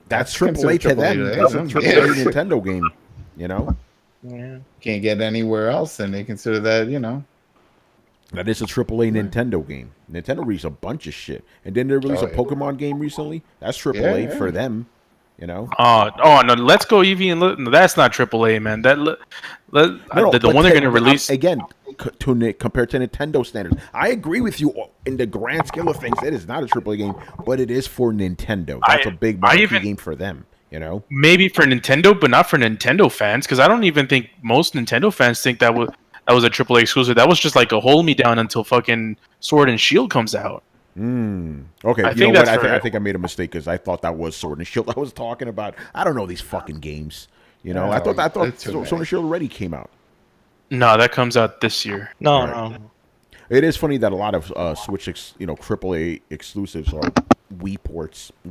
That's AAA to them. That's a AAA Nintendo game. Yeah. Can't get anywhere else, and they consider that. That is a AAA Nintendo game. Nintendo released a bunch of shit, and then they released a Pokemon game recently. That's AAA for them. No, let's go Eevee and that's not AAA, man. The one they're going to release again compared to Nintendo standards. I agree with you in the grand scale of things. It is not a AAA game, but it is for Nintendo. That's a big marquee game for them. Maybe for Nintendo, but not for Nintendo fans, because I don't even think most Nintendo fans think that was a AAA exclusive. That was just like a hold me down until fucking Sword and Shield comes out. Okay, I think I think I made a mistake because I thought that was Sword and Shield I was talking about. I don't know these fucking games. I thought Sword and Shield already came out. No, that comes out this year. No. It is funny that a lot of Switch, AAA exclusives are Wii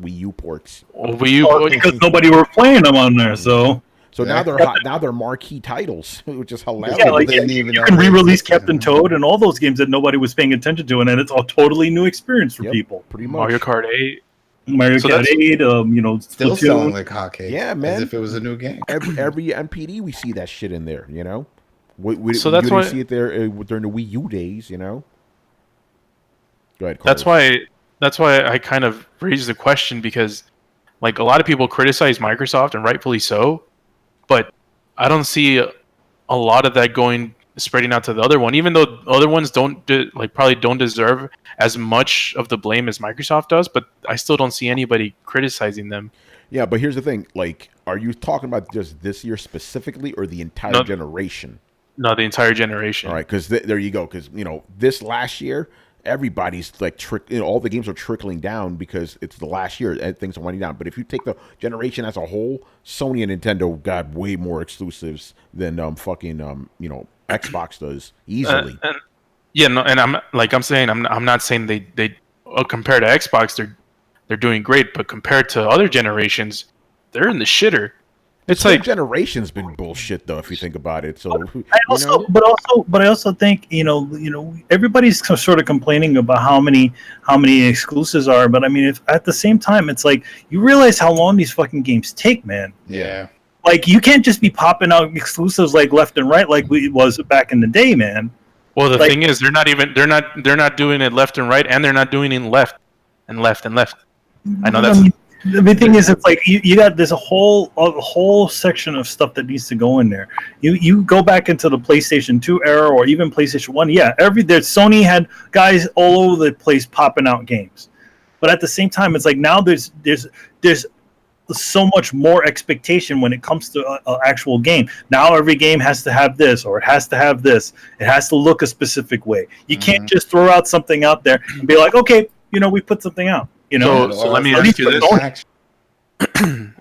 U ports. Because nobody were playing them on there, so. So now they're hot. Now they're marquee titles, which is hilarious. Yeah, like you can re-release Captain Toad and all those games that nobody was paying attention to, and then it's a totally new experience for people. Pretty much. Mario Kart 8. Kart 8, still Splatoon. selling like hotcakes. Yeah, man. As if it was a new game. Every MPD we see that shit in there. So that's why why see it there during the Wii U days. Go ahead, That's Carlos. why I kind of raised the question, because like a lot of people criticize Microsoft, and rightfully so, but I don't see a lot of that going spreading out to the other one, even though the other ones probably don't deserve as much of the blame as Microsoft does, but I still don't see anybody criticizing them. Yeah, but here's the thing. Like, are you talking about just this year specifically or the entire No, generation? no, the entire All generation. right, because there you go. Because this last year, everybody's like all the games are trickling down because it's the last year and things are winding down. But if you take the generation as a whole, Sony and Nintendo got way more exclusives than Xbox does easily. And yeah, no, and I'm saying I'm not saying they compared to Xbox they're doing great, but compared to other generations, they're in the shitter. This It's whole like, generation's been bullshit though, if you think about it. So But I also think everybody's sort of complaining about how many exclusives are. But I mean, if at the same time, it's like you realize how long these fucking games take, man. Yeah. Like you can't just be popping out exclusives like left and right like it was back in the day, man. well, the Like- thing is, they're not doing it left and right, and they're not doing it left and left and left. I know that's The thing is, it's like you got there's a whole section of stuff that needs to go in there. You go back into the PlayStation 2 era or even PlayStation 1. Yeah, Sony had guys all over the place popping out games, but at the same time, it's like now there's so much more expectation when it comes to an actual game. Now every game has to have this, or it has to have this. It has to look a specific way. You can't just throw out something out there and be like, okay, we put something out. So let me ask you this.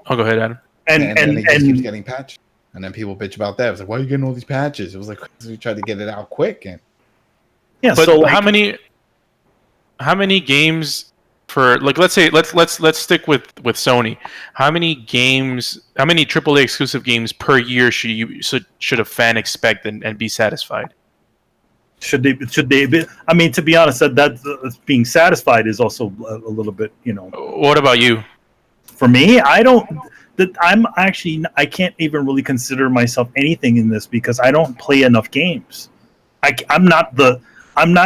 Oh, go ahead, Adam. And then it just keeps And getting patched. And then people bitch about that. It was like, why are you getting all these patches? It was like, we tried to get it out quick. And yeah, But so like, how many games for, like, let's stick with Sony. How many AAA exclusive games per year should a fan expect and be satisfied? should they be? I mean, to be honest, that being satisfied is also a little bit, What about you? For me, I don't. That I can't even really consider myself anything in this because I don't play enough games. I'm not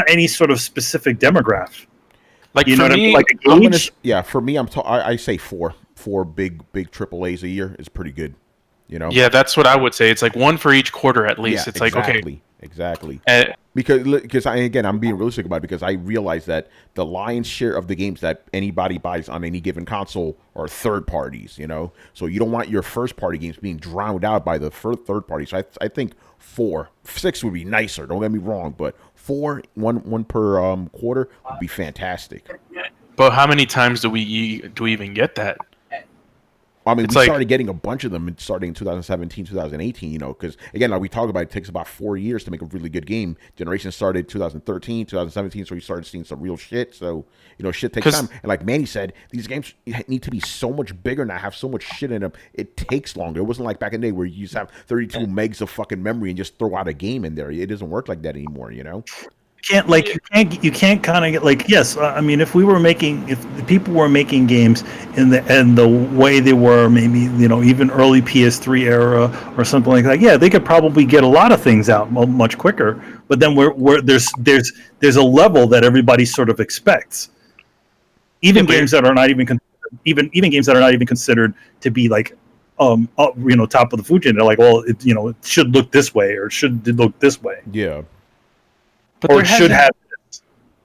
any sort of specific demographic. Like, You for know what I mean? me, Like a I'm gonna, gauge? for me, I say four big AAAs a year is pretty good. yeah, that's what I would say. It's like one for each quarter at least. Yeah, It's like, okay, exactly. uh, Because I'm being realistic about it because I realize that the lion's share of the games that anybody buys on any given console are third parties. So you don't want your first party games being drowned out by the third party. So I think 6 would be nicer. Don't get me wrong, but 4, one per quarter would be fantastic. but how many times do we even get that? I mean, It's we like- started getting a bunch of them starting in 2017, 2018, because, again, like we talked about, it takes about 4 years to make a really good game. Generation started 2013, 2017, so we started seeing some real shit. So, shit takes 'Cause- time. And like Manny said, these games need to be so much bigger now, have so much shit in them. It takes longer. It wasn't like back in the day where you just have 32 megs of fucking memory and just throw out a game in there. It doesn't work like that anymore, You can't kind of get like, yes, I mean, if the people were making games in the way they were, maybe even early PS3 era or something like that, yeah, they could probably get a lot of things out much quicker. But then there's a level that everybody sort of expects, even games that are not even even games that are not even considered to be like top of the food chain. They're like, well, it should look this way or it should look this way. Yeah. But Or it should have.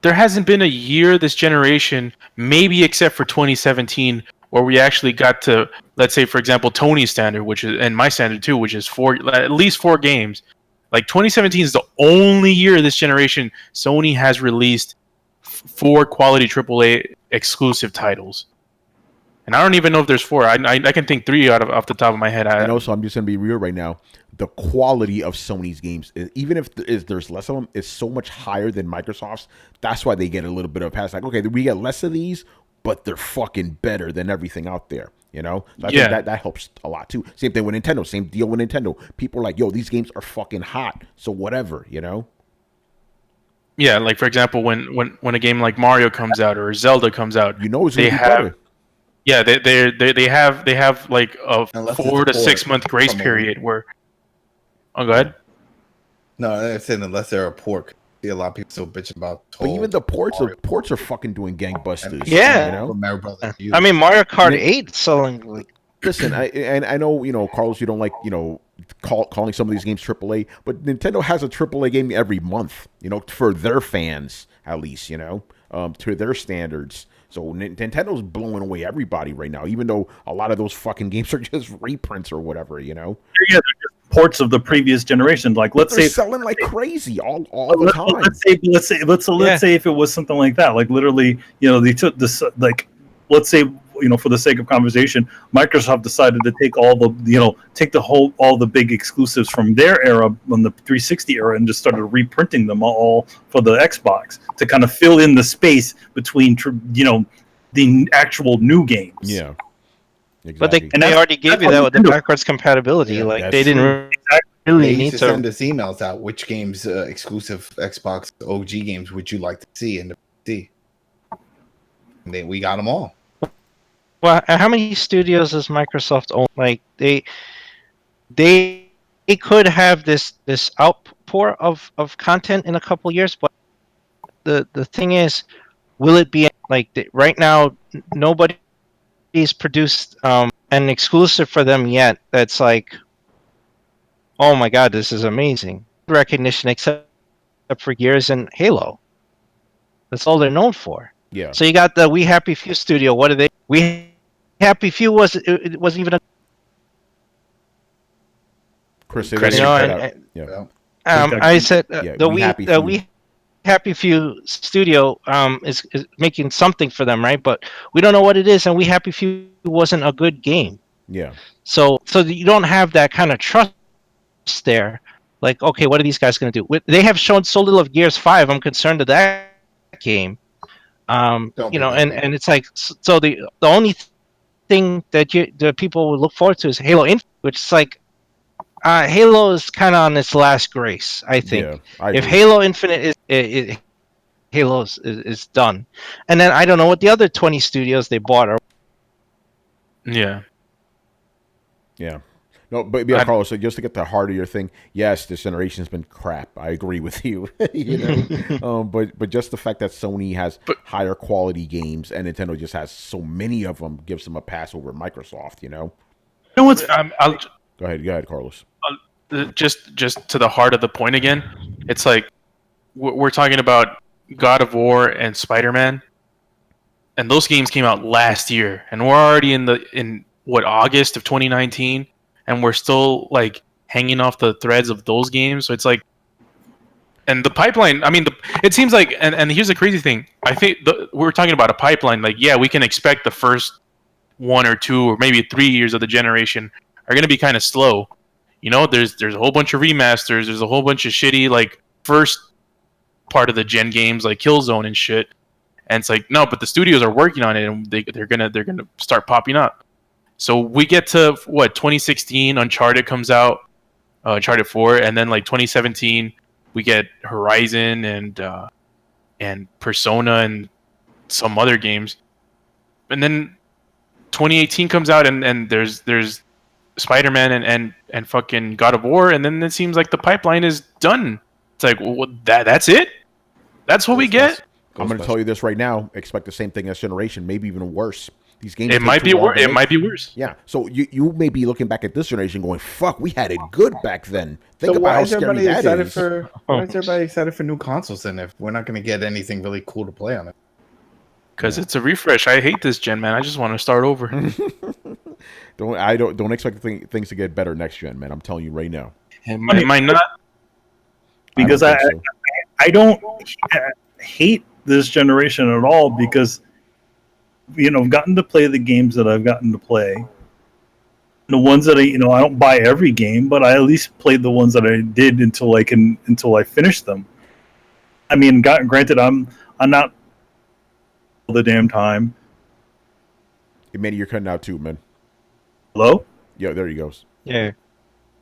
there hasn't been a year this generation, maybe except for 2017, where we actually got to, let's say, for example, Tony's standard, and my standard too, which is at least 4 games. Like 2017 is the only year this generation Sony has released 4 quality AAA exclusive titles. And I don't even know if there's 4. I can think 3 off the top of my head. And also, I'm just going to be real right now. The quality of Sony's games, even if there's less of them, is so much higher than Microsoft's. That's why they get a little bit of a pass. Like, okay, we get less of these, but they're fucking better than everything out there. So I think that helps a lot too. Same thing with Nintendo. Same deal with Nintendo. People are like, yo, these games are fucking hot. So whatever. Yeah, like for example, when a game like Mario comes out or Zelda comes out, It's going to be better. Yeah, they have like a Unless 4 to it's 6 month grace from a- period where. Oh, go ahead. no, I'm saying unless they're a pork see a lot of people still bitching about. But even the ports Mario are fucking doing gangbusters. Yeah. You know. Super Mario Brothers U. I mean, Mario Kart Nin- 8 selling like Listen, I know Carlos, you don't like calling some of these games AAA, but Nintendo has a AAA game every month. For their fans at least. To their standards. So Nintendo's blowing away everybody right now, even though a lot of those fucking games are just reprints or whatever. Yeah, they're just ports of the previous generation. Like, let's They're say selling like crazy all the time. Let's say if it was something like that, like literally, they took this, like, let's say, for the sake of conversation, Microsoft decided to take all the big exclusives from their era, on the 360 era, and just started reprinting them all for the Xbox to kind of fill in the space between, the actual new games. Yeah. Exactly. But they already gave you that with the backwards compatibility. Yeah, like that's they didn't true. really They need used to to. send us emails out. Which games, exclusive Xbox OG games, would you like to see in the PC? And then we got them all. Well, how many studios does Microsoft own? Like they could have this outpour of content in a couple years, but the thing is, will it be like right now? Nobody's produced an exclusive for them yet. That's like, oh my god, this is amazing recognition, except for Gears and Halo. That's all they're known for. Yeah. So you got the We Happy Few studio. What are they? We Happy Few wasn't even a. Chris, Chris, you you cut and- out. Yeah. I said Yeah, the We Happy Few. We Happy Few studio is making something for them, right? But we don't know what it is, and We Happy Few wasn't a good game. Yeah. So you don't have that kind of trust there. Like, okay, what are these guys going to do? They have shown so little of Gears 5. I'm concerned of that game. Don't be that big. And it's like, so the only thing that the people would look forward to is Halo Infinite, which is like, Halo is kind of on its last grace, I think. Yeah. I If agree. Halo Infinite Halo is done, and then I don't know what the other 20 studios they bought are. Yeah. Yeah. No, but yeah, Carlos, so just to get the heart of your thing, yes, this generation's been crap. I agree with you. But just the fact that Sony has higher quality games and Nintendo just has so many of them gives them a pass over Microsoft. You know what's I'll Go ahead, Carlos. just to the heart of the point again. It's like we're talking about God of War and Spider-Man, and those games came out last year, and we're already in August of 2019, and we're still like hanging off the threads of those games. So it's like, and the pipeline. I mean, it seems like, and here's the crazy thing. I think we're talking about a pipeline. Like, yeah, we can expect the first 1 or 2 or maybe 3 years of the generation are going to be kind of slow. There's a whole bunch of remasters. There's a whole bunch of shitty like first part of the gen games like Killzone and shit. And it's like, no, but the studios are working on it, and they're gonna start popping up. So we get to 2016, Uncharted comes out, Uncharted 4, and then like 2017 we get Horizon and Persona and some other games, and then 2018 comes out and there's Spider-Man and fucking God of War, and then it seems like the pipeline is done. It's like, well, that's it. That's what we get. I'm going to tell you this right now. Expect the same thing next generation, maybe even worse. These games. It might be worse. It might be worse. Yeah. So you may be looking back at this generation, going, "Fuck, we had it good back then." Think So about why how is scary everybody that excited is. why is everybody excited for new consoles then if we're not going to get anything really cool to play on it? Because it's a refresh. I hate this gen, man. I just want to start over. Don't expect things to get better next gen, man. I'm telling you right now. It might not. Because I don't think so. I don't hate this generation at all, because I've gotten to play the games that I've gotten to play. The ones that I don't buy every game, but I at least played the ones that I did until I finished them. I mean, granted, I'm not all the damn time. Manny, you're cutting out too, man. Hello? Yeah, there he goes. Yeah.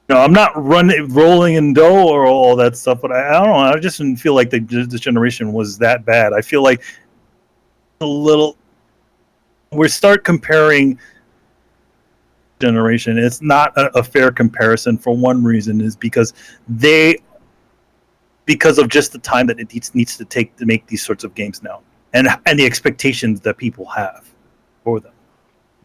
No, I'm not rolling in dough or all that stuff, but I don't know. I just didn't feel like this generation was that bad. I feel like we start comparing generation. It's not a fair comparison for one reason, is because they because of just the time that it needs to take to make these sorts of games now, and the expectations that people have for them.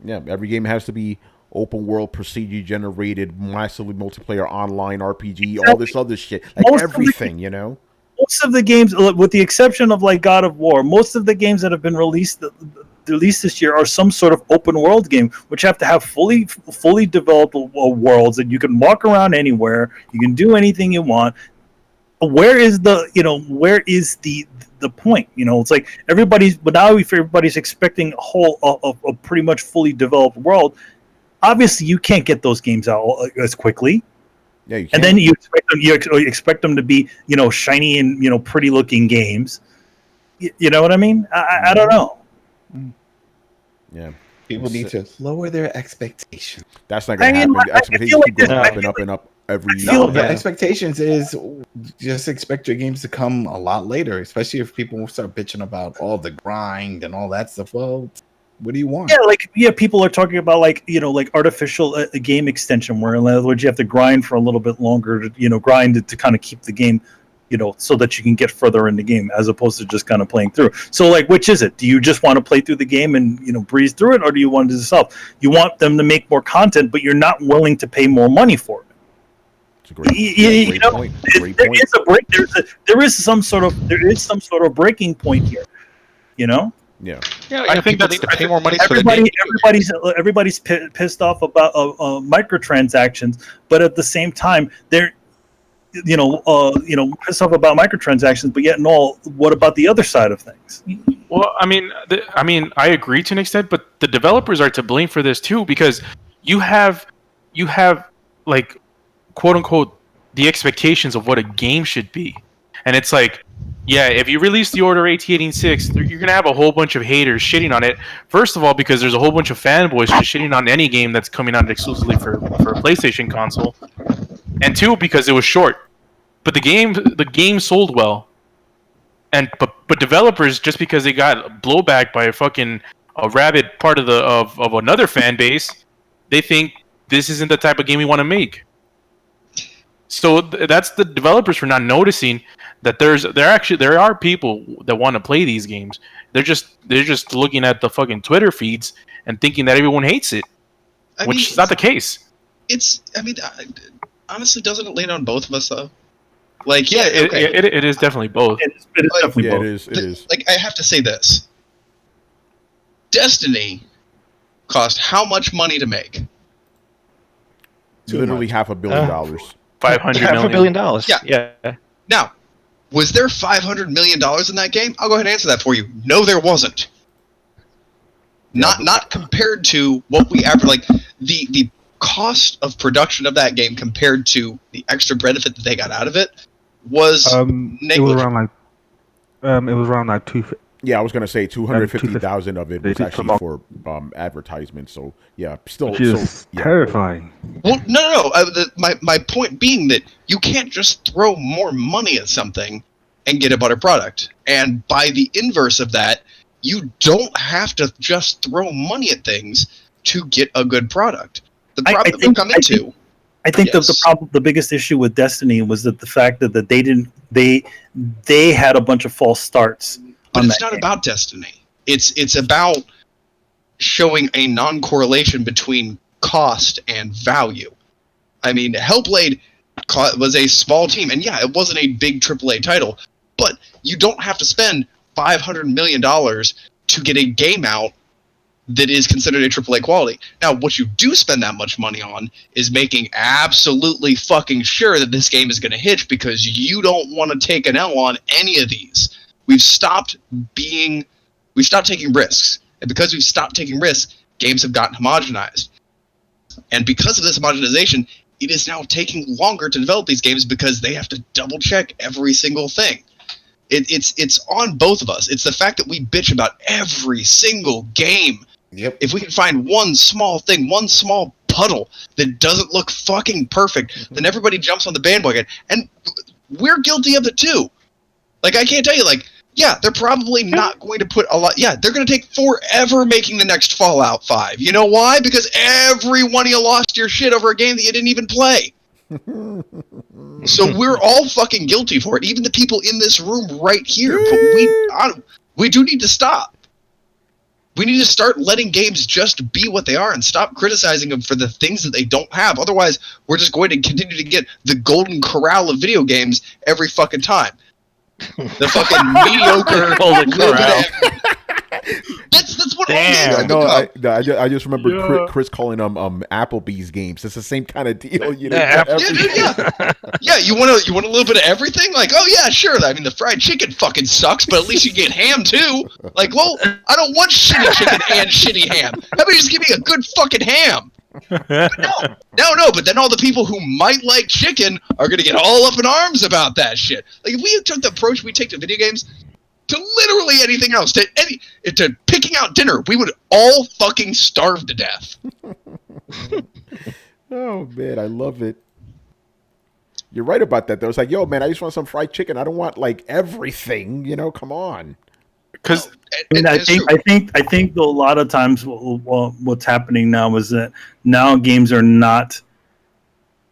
Yeah, every game has to be open world, procedure generated, massively multiplayer, online RPG, all this other shit, like Most of the- everything, you know. Most of the games, with the exception of like God of War, most of the games that have been released this year are some sort of open world game, which have to have fully developed worlds that you can walk around anywhere, you can do anything you want. Where is the point? It's like but now if everybody's expecting a pretty much fully developed world, obviously you can't get those games out as quickly. Yeah, you and then you expect them to be shiny and pretty looking games. You know what I mean? I don't know. Yeah, People need to lower their expectations. that's not gonna happen. The expectations keep going up and up and up every year. No, the expectations is just expect your games to come a lot later, especially if people start bitching about all the grind and all that stuff. Well, what do you want? People are talking about like artificial game extension, where in other words you have to grind for a little bit longer to grind to kind of keep the game so that you can get further in the game, as opposed to just kind of playing through. So like, which is it? Do you just want to play through the game and breeze through it, or do you want to do yourself? You want them to make more content, but you're not willing to pay more money for it. It's a great point. There is some sort of breaking point here. Yeah. Yeah, I think people that's need to pay more money for the game. Everybody's pissed off about microtransactions, but at the same time, they're pissed off about microtransactions. But yet, what about the other side of things? Well, I mean, I agree to an extent, but the developers are to blame for this too, because you have like, quote unquote, the expectations of what a game should be, and it's like, yeah, if you release the Order 1886, you're gonna have a whole bunch of haters shitting on it. First of all, because there's a whole bunch of fanboys just shitting on any game that's coming out exclusively for a PlayStation console, and two, because it was short. But the game sold well, but developers, just because they got blowback by a rabid part of another fan base, they think this isn't the type of game we want to make. So that's the developers for not noticing that there are people that want to play these games. They're just looking at the fucking Twitter feeds and thinking that everyone hates it, which is not the case. Honestly, doesn't it land on both of us though? Like, yeah, it is definitely both. It is definitely both. It is. Like, I have to say this: Destiny cost how much money to make? Literally $500 million. $500 million. Yeah. Now, was there $500 million in that game? I'll go ahead and answer that for you. No, there wasn't. Not compared to what we average. Like the cost of production of that game compared to the extra benefit that they got out of it was it was around like Yeah, I was gonna say 250,000 of it was actually for advertisement. So yeah, still, which is terrifying. Well, no. My point being that you can't just throw more money at something and get a better product. And by the inverse of that, you don't have to just throw money at things to get a good product. The problem that we've come into. I think the biggest issue with Destiny was that the fact that they had a bunch of false starts. But it's not about Destiny. It's about showing a non-correlation between cost and value. I mean, Hellblade was a small team, and yeah, it wasn't a big AAA title, but you don't have to spend $500 million to get a game out that is considered a AAA quality. Now, what you do spend that much money on is making absolutely fucking sure that this game is going to hit, because you don't want to take an L on any of these. We've stopped taking risks. And because we've stopped taking risks, games have gotten homogenized. And because of this homogenization, it is now taking longer to develop these games because they have to double check every single thing. It's on both of us. It's the fact that we bitch about every single game. Yep. If we can find one small thing, one small puddle that doesn't look fucking perfect, then everybody jumps on the bandwagon. And we're guilty of it too. Like, I can't tell you, like, yeah, they're probably not going to put a lot. Yeah, they're going to take forever making the next Fallout 5. You know why? Because every one of you lost your shit over a game that you didn't even play. So we're all fucking guilty for it, even the people in this room right here. But we do need to stop. We need to start letting games just be what they are and stop criticizing them for the things that they don't have. Otherwise, we're just going to continue to get the golden corral of video games every fucking time. The fucking mediocre Golden corral. That's what Damn. all I games know. become. I just remember Yeah. Chris calling them Applebee's games. It's the same kind of deal, you know. Yeah, Yeah, dude, yeah. Yeah, you want a little bit of everything? Like, oh yeah, sure. I mean, the fried chicken fucking sucks, but at least you get ham too. Like, well, I don't want shitty chicken and shitty ham. How about you just give me a good fucking ham? But no. But then all the people who might like chicken are gonna get all up in arms about that shit. Like, if we took the approach we take to video games to literally anything else, to picking out dinner, we would all fucking starve to death. Oh man, I love it. You're right about that though. It's like, yo, man, I just want some fried chicken. I don't want like everything. You know, come on. Because I think a lot of times what's happening now is that now games are not.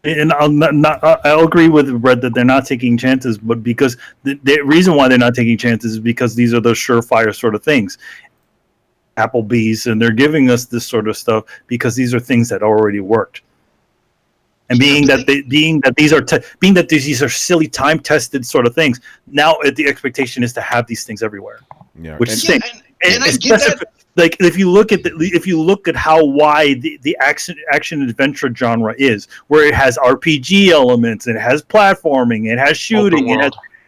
And I'll agree with Brett that they're not taking chances, but because the reason why they're not taking chances is because these are those surefire sort of things, Applebee's, and they're giving us this sort of stuff because these are things that already worked. And being that these are silly time tested sort of things, now the expectation is to have these things everywhere, Yeah, which and- stinks. And I get that. Like if you look at how wide the action adventure genre is, where it has RPG elements, it has platforming, it has shooting,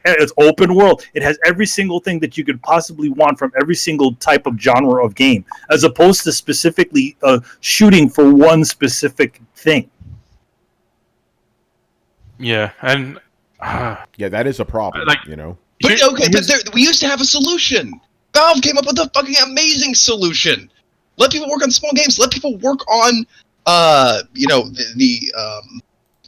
it's open world, it has every single thing that you could possibly want from every single type of genre of game, as opposed to specifically shooting for one specific thing. yeah, and yeah, that is a problem. Like- you know. But okay, we used to have a solution. Valve came up with a fucking amazing solution. Let people work on small games. Let people work on, the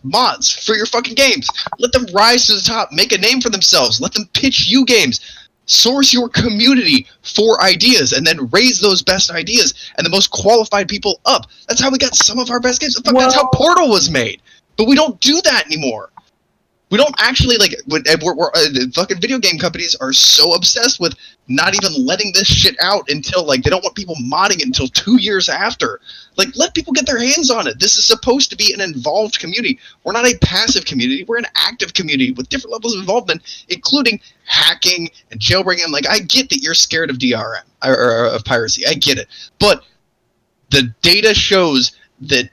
mods for your fucking games. Let them rise to the top, make a name for themselves. Let them pitch you games. Source your community for ideas, and then raise those best ideas and the most qualified people up. That's how we got some of our best games. Fuck, that's how Portal was made. But we don't do that anymore. We don't actually fucking video game companies are so obsessed with not even letting this shit out until they don't want people modding it until 2 years after. Like, let people get their hands on it. This is supposed to be an involved community. We're not a passive community. We're an active community with different levels of involvement, including hacking and jailbreaking. Like, I get that you're scared of DRM or of piracy. I get it, but the data shows that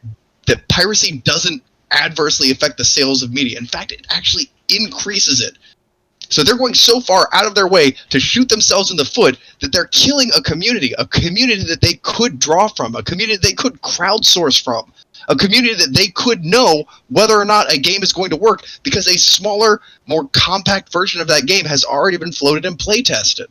piracy doesn't adversely affect the sales of media. In fact, it actually increases it. So they're going so far out of their way to shoot themselves in the foot that they're killing a community that they could draw from, a community they could crowdsource from, a community that they could know whether or not a game is going to work because a smaller, more compact version of that game has already been floated and play tested.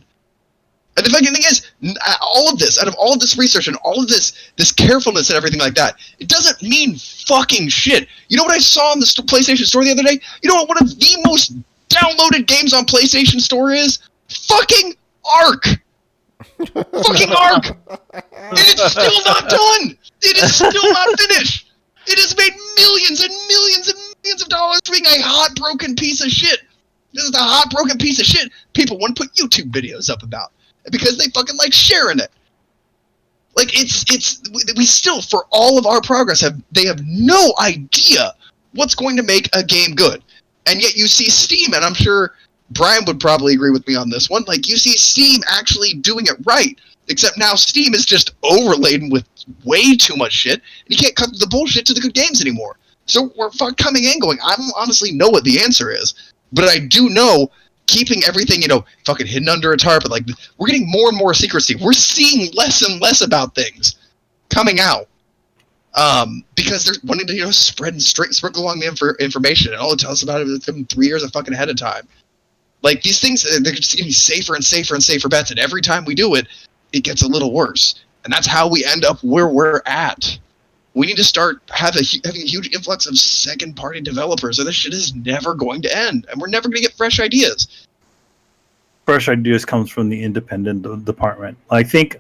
And the fucking thing is, out of all of this research and all of this carefulness and everything like that, it doesn't mean fucking shit. You know what I saw in the PlayStation Store the other day? You know what one of the most downloaded games on PlayStation Store is? Fucking Ark! Fucking Ark! And it's still not done! It is still not finished! It has made millions and millions and millions of dollars being a hot, broken piece of shit. This is the hot, broken piece of shit people want to put YouTube videos up about. Because they fucking like sharing it. Like, we still, for all of our progress, they have no idea what's going to make a game good. And yet you see Steam, and I'm sure Brian would probably agree with me on this one, like, you see Steam actually doing it right. Except now Steam is just overladen with way too much shit, and you can't cut the bullshit to the good games anymore. So we're coming in going, I don't honestly know what the answer is, but I do know keeping everything, fucking hidden under a tarp. Like, we're getting more and more secrecy. We're seeing less and less about things coming out. Because they're wanting to, spread and sprinkle along the information, and all it tells us about it is 3 years fucking ahead of time. Like, these things, they're just getting safer and safer and safer bets, and every time we do it, it gets a little worse. And that's how we end up where we're at. We need to start having a huge influx of second-party developers, or this shit is never going to end, and we're never going to get fresh ideas. Fresh ideas comes from the independent department. I think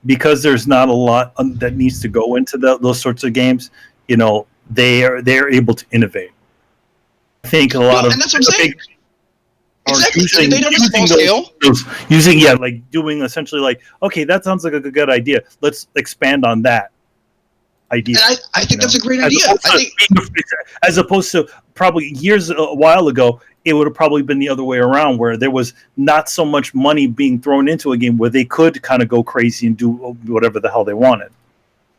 because there's not a lot that needs to go into those sorts of games, they're able to innovate. think a lot of and that's what I'm saying. are Exactly. using, They done a small using scale. using like doing essentially like, okay, that sounds like a good idea. Let's expand on that idea. And I think that's a great idea. As opposed to probably a while ago, it would have probably been the other way around, where there was not so much money being thrown into a game where they could kind of go crazy and do whatever the hell they wanted.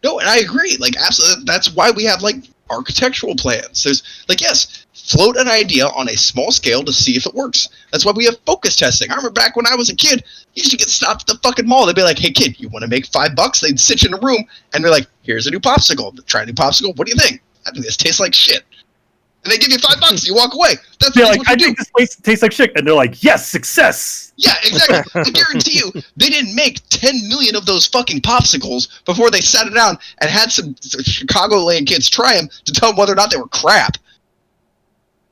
No, and I agree. Like, absolutely. That's why we have, like, architectural plans. There's, like, yes, float an idea on a small scale to see if it works. That's why we have focus testing. I remember back when I was a kid, I used to get stopped at the fucking mall. They'd be like, hey, kid, you want to make $5? They'd sit you in a room, and they're like, here's a new popsicle. Try a new popsicle. What do you think? I think this tastes like shit. And they give you $5, you walk away. That's They're what like, you I do. think this place tastes like shit. And they're like, yes, success. Yeah, exactly. I guarantee you, they didn't make 10 million of those fucking popsicles before they sat it down and had some Chicagoland kids try them to tell them whether or not they were crap.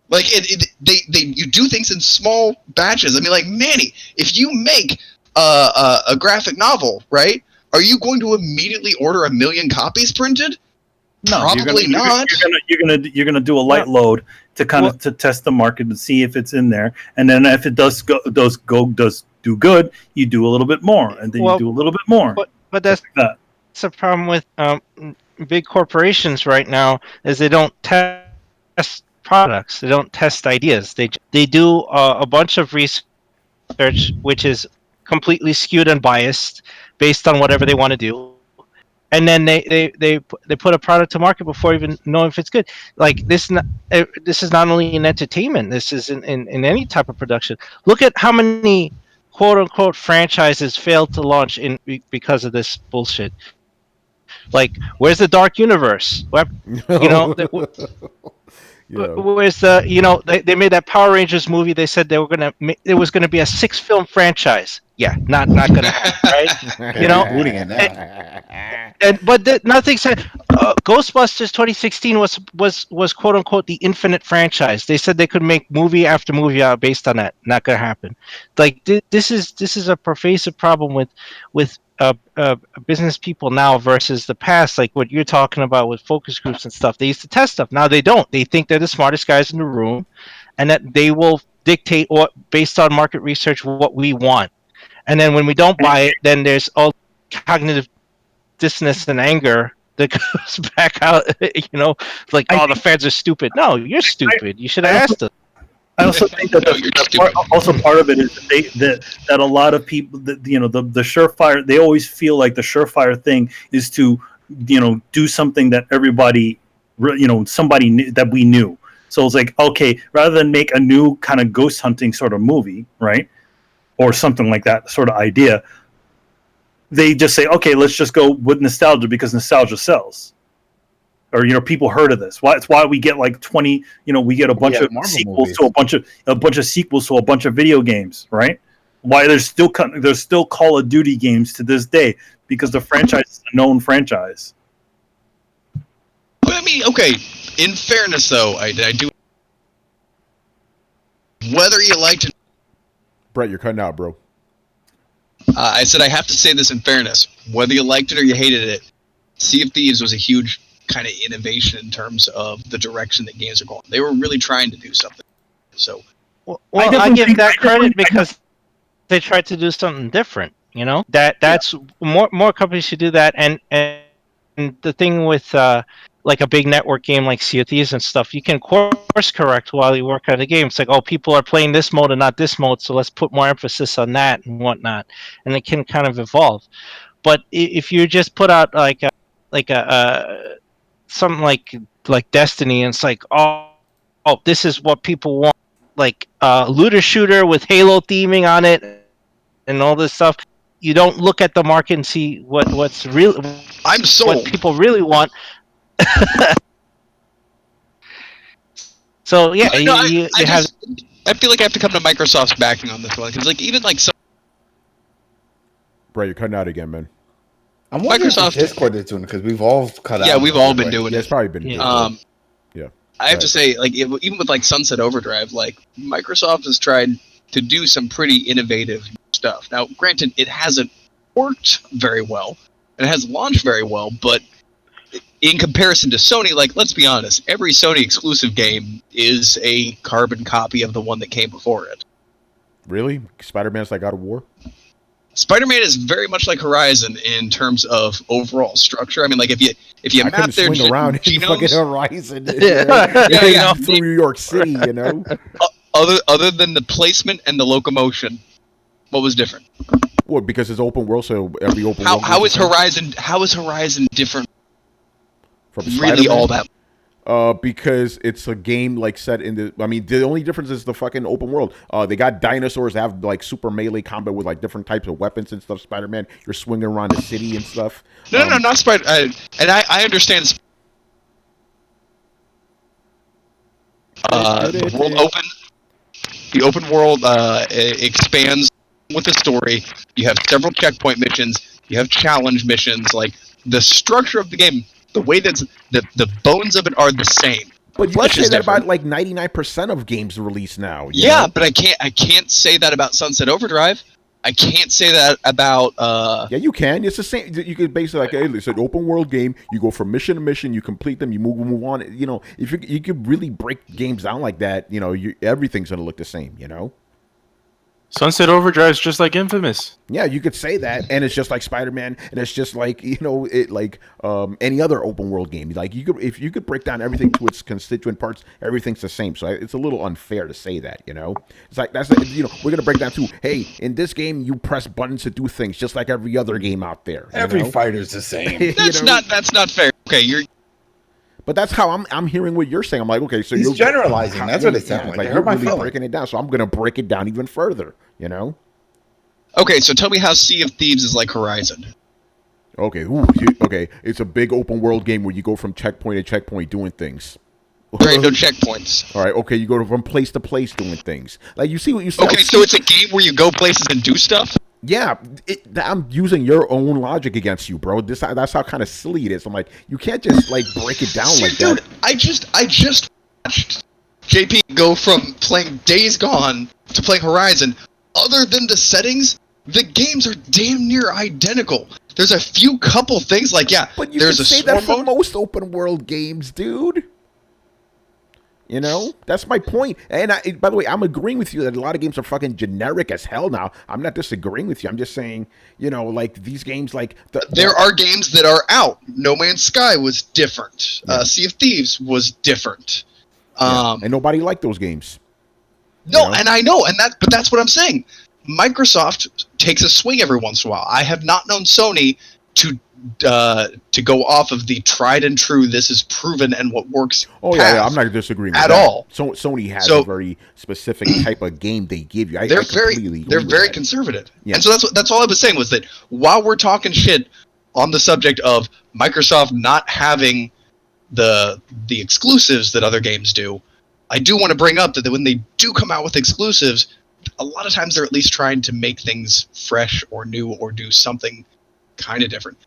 Like, you do things in small batches. I mean, like, Manny, if you make a graphic novel, right, are you going to immediately order 1 million copies printed? No, Probably not. You're gonna do a light load to to test the market and see if it's in there, and then if it does do good, you do a little bit more, and then you do a little bit more. But that's the problem with big corporations right now is they don't test products, they don't test ideas. They do a bunch of research which is completely skewed and biased based on whatever they want to do. And then they put a product to market before even knowing if it's good. Like this is not only in entertainment. This is in any type of production. Look at how many quote unquote franchises failed to launch because of this bullshit. Like, where's the Dark Universe? You know, where's the they made that Power Rangers movie. They said it was gonna be a 6-film franchise. Yeah, not gonna happen, right? You know, but nothing said. Ghostbusters 2016 was quote unquote the infinite franchise. They said they could make movie after movie based on that. Not gonna happen. Like this is a pervasive problem with business people now versus the past. Like what you're talking about with focus groups and stuff. They used to test stuff. Now they don't. They think they're the smartest guys in the room, and that they will dictate based on market research what we want. And then when we don't buy it, then there's all cognitive dissonance and anger that goes back out. You know, like, the fans are stupid. No, you're stupid. You should have asked us. I also think that part of it is that a lot of people, the surefire. They always feel like the surefire thing is to do something that everybody, somebody knew, that we knew. So it's like, okay, rather than make a new kind of ghost hunting sort of movie, right? Or something like that sort of idea, they just say, okay, let's just go with nostalgia because nostalgia sells. Or people heard of this. It's why we get like 20. We get a bunch of Marvel sequels movies. to a bunch of sequels to a bunch of video games, right? Why there's still Call of Duty games to this day because the franchise is a known franchise. But I mean, okay. In fairness, though, I do. Whether you liked it. Brett, you're cutting out, bro. I said I have to say this in fairness. Whether you liked it or you hated it, Sea of Thieves was a huge kind of innovation in terms of the direction that games are going. They were really trying to do something. So, well I give that credit because they tried to do something different. That's more companies should do that. And the thing with like a big network game like Sea of Thieves and stuff, you can course correct while you work on the game. It's like, people are playing this mode and not this mode, so let's put more emphasis on that and whatnot. And it can kind of evolve. But if you just put out like something like Destiny, and it's like, oh, this is what people want, like looter shooter with Halo theming on it and all this stuff. You don't look at the market and see what's real. I'm sold. What people really want. So yeah, I feel like I have to come to Microsoft's backing on this one because, like, even like some. Brett, you're cutting out again, man. I'm wondering Microsoft- if Discord is doing it because we've all cut out. Yeah, we've all been doing It's it. probably been. Yeah. I have to say, like, even with like Sunset Overdrive, like Microsoft has tried to do some pretty innovative stuff. Now, granted, it hasn't worked very well and it hasn't launched very well, but in comparison to Sony, like, let's be honest, every Sony exclusive game is a carbon copy of the one that came before it. Really? Spider-Man's like God of War? Spider-Man is very much like Horizon in terms of overall structure. I mean, like, if you I map couldn't their swing around in fucking genomes, Horizon. You know? yeah. Through New York City, you know? Other than the placement and the locomotion, what was different? Well, because it's open world, so every open world. How is Horizon different? From Really, Spider-Man? all that? Because it's a game like set in the. I mean, the only difference is the fucking open world. They got dinosaurs that have like super melee combat with like different types of weapons and stuff. Spider-Man, you're swinging around the city and stuff. No, not Spider. And I understand. The world open. The open world expands with the story. You have several checkpoint missions. You have challenge missions. Like, the structure of the game, the way that the bones of it are the same. But you Flesh can is say that different. about like 99% of games released now. You Yeah, know? but I can't say that about Sunset Overdrive. I can't say that about Yeah, you can. It's the same. You could basically like, hey, it's an open world game. You go from mission to mission. You complete them. You move on. You know, if you could really break games down like that, you know, everything's gonna look the same. You know. Sunset Overdrive's just like Infamous. Yeah, you could say that, and it's just like Spider-Man, and it's just like any other open world game. Like if you could break down everything to its constituent parts, everything's the same. So it's a little unfair to say that. You know, it's like we're gonna break down to, hey, in this game you press buttons to do things just like every other game out there. Every fighter's the same. You that's know? not fair. Okay, you're. But that's how I'm hearing what you're saying. I'm like, okay, so He's you're generalizing. That's what it sounds like. I You're hurt my really feelings. breaking it down, so I'm gonna break it down even further. You know. Okay, so tell me how Sea of Thieves is like Horizon. Okay, okay. It's a big open world game where you go from checkpoint to checkpoint doing things. There ain't no checkpoints. All right, okay, you go from place to place doing things. Like you see what you see. Okay, so it's a game where you go places and do stuff? Yeah, I'm using your own logic against you, bro. That's how kind of silly it is. I'm like, you can't just like break it down like Dude, that. I just watched JP go from playing Days Gone to playing Horizon. Other than the settings, the games are damn near identical. There's a few couple things like, yeah, But you there's can a say that swarm for mode. most open world games, dude. You know, that's my point. And by the way, I'm agreeing with you that a lot of games are fucking generic as hell now. I'm not disagreeing with you. I'm just saying, you know, like these games, like There are games that are out. No Man's Sky was different. Yeah. Sea of Thieves was different. and nobody liked those games. No, You know? and I know, but that's what I'm saying. Microsoft takes a swing every once in a while. I have not known Sony to go off of the tried and true. This is proven and what works. Oh yeah, I'm not disagreeing with at that. all. So Sony has So- a very specific type of game they give you. They're I completely very agree with that. conservative. Yeah. And so that's all I was saying was that while we're talking shit on the subject of Microsoft not having the exclusives that other games do, I do want to bring up that when they do come out with exclusives, a lot of times they're at least trying to make things fresh or new or do something kind of different.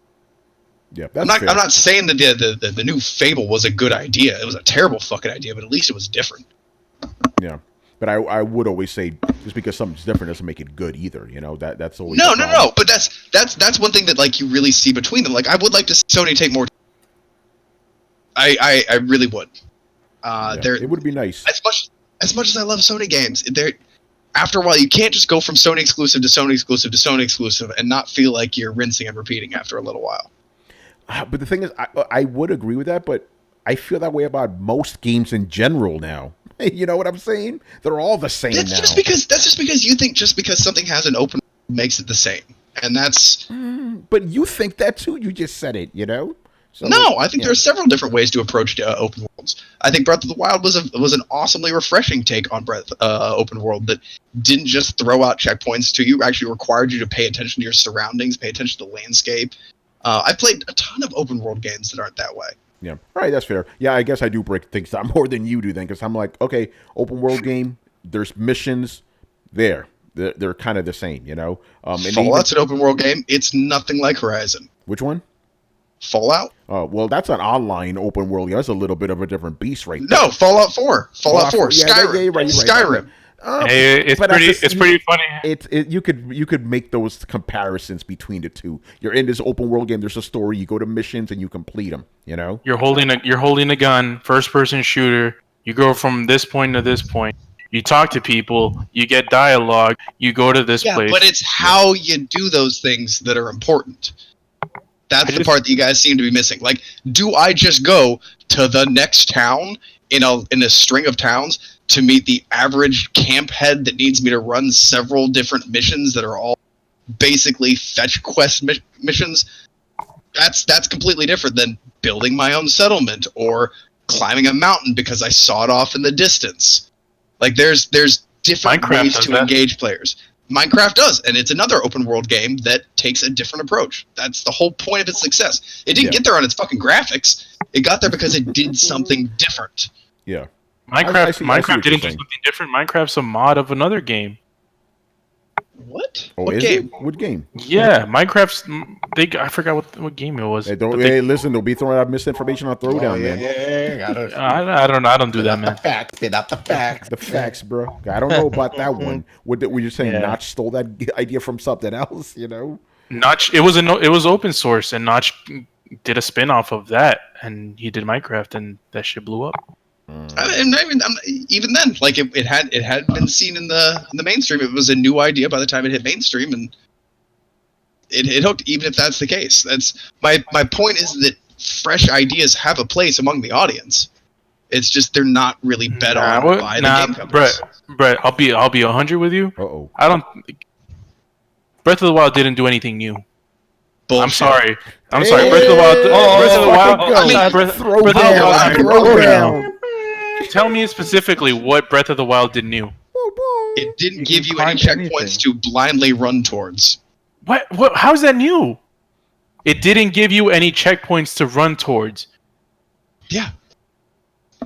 Yeah, I'm not saying that the new Fable was a good idea. It was a terrible fucking idea, but at least it was different. Yeah, but I would always say just because something's different doesn't make it good either. You know that's always No. the problem. But that's one thing that like you really see between them. Like I would like to see Sony take more. I really would. Yeah, They're it would be nice. as much as I love Sony games, they're after a while you can't just go from Sony exclusive to Sony exclusive to Sony exclusive and not feel like you're rinsing and repeating after a little while. But the thing is, I would agree with that, but I feel that way about most games in general now. You know what I'm saying? They're all the same That's now. just because you think just because something has an open makes it the same, and that's But you think that too? You just said it. You know? So, no. I think yeah. there are several different ways to approach open worlds. I think Breath of the Wild was an awesomely refreshing take on open world that didn't just throw out checkpoints to you, actually required you to pay attention to your surroundings, pay attention to the landscape. I've played a ton of open world games that aren't that way. Yeah. All right, that's fair. Yeah, I guess I do break things down more than you do then, because I'm like, okay, open world game. There's missions. They're kind of the same, you know. And Fallout's an open world game. It's nothing like Horizon. which one? Fallout? Well, that's an online open world. Yeah, that's a little bit of a different beast, right? No, Fallout 4. Fallout 4. Yeah, Skyrim. yeah, you're right. Skyrim. Hey, it's but pretty. that's just- It's pretty funny. you could make those comparisons between the two. You're in this open world game. There's a story. You go to missions and you complete them. You know. You're holding a gun, first person shooter. You go from this point to this point. You talk to people. You get dialogue. You go to this Yeah, place. but it's how you do those things that are important. That's the part that you guys seem to be missing. Like, do I just go to the next town in a string of towns to meet the average camp head that needs me to run several different missions that are all basically fetch quest missions? That's completely different than building my own settlement or climbing a mountain because I saw it off in the distance. Like, there's different Minecraft ways does to that. engage players. Minecraft does, and it's another open world game that takes a different approach. That's the whole point of its success. It didn't get there on its fucking graphics. It got there because it did something different. Yeah. Minecraft. I see Minecraft what didn't you're do saying. something different. Minecraft's a mod of another game. What? Oh, What is game? it? What game? Yeah, Minecraft's. I forgot what game it was. Hey, but they- listen, don't be throwing out misinformation on Throwdown, man. I don't do that, man. Facts, spit out the facts. The facts, bro. I don't know about that one. Were you saying Yeah. Notch stole that idea from something else? You know? Notch. It was open source, and Notch did a spin off of that, and he did Minecraft, and that shit blew up. Even then, like it had been seen in the mainstream. It was a new idea by the time it hit mainstream, and it hooked. Even if that's the case, that's my point is that fresh ideas have a place among the audience. It's just they're not really bet on by the game companies. Brett, I'll be 100 with you. Uh-oh. I don't. Breath of the Wild didn't do anything new. Bullshit. I'm sorry. Breath of the Wild. Breath of the Wild. I mean, Breath of the Wild. Throwdown. Tell me specifically what Breath of the Wild did new. It didn't You give can you any climb checkpoints to blindly run towards. What? How's that new? It didn't give you any checkpoints to run towards. Yeah.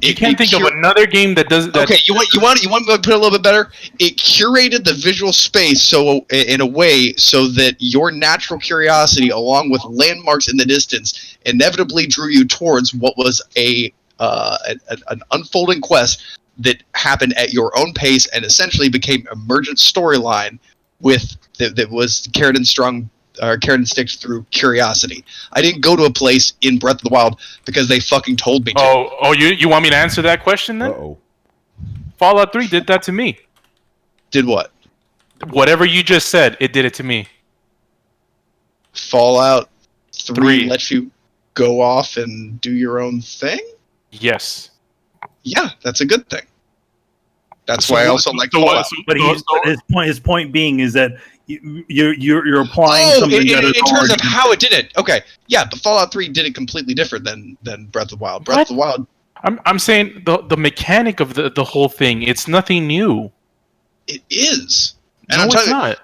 You can't think of another game that does that. Okay, you want me to put it a little bit better? It curated the visual space so in a way so that your natural curiosity, along with landmarks in the distance, inevitably drew you towards what was an unfolding quest that happened at your own pace and essentially became emergent storyline that was carried and sticked through curiosity. I didn't go to a place in Breath of the Wild because they fucking told me to. Oh, you want me to answer that question then? Uh-oh. Fallout 3 did that to me. Did what? Whatever you just said, it did it to me. Fallout 3 3. lets you go off and do your own thing? Yes. Yeah, that's a good thing. That's So why I what- also like so what- Fallout. so- But his point being is that you're applying Oh, something that is in terms of already- how it did it. Okay, yeah, but Fallout 3 did it completely different than Breath of the Wild. Breath of the Wild. I'm saying the mechanic of the whole thing. It's nothing new. It is. And No, I'm it's telling you,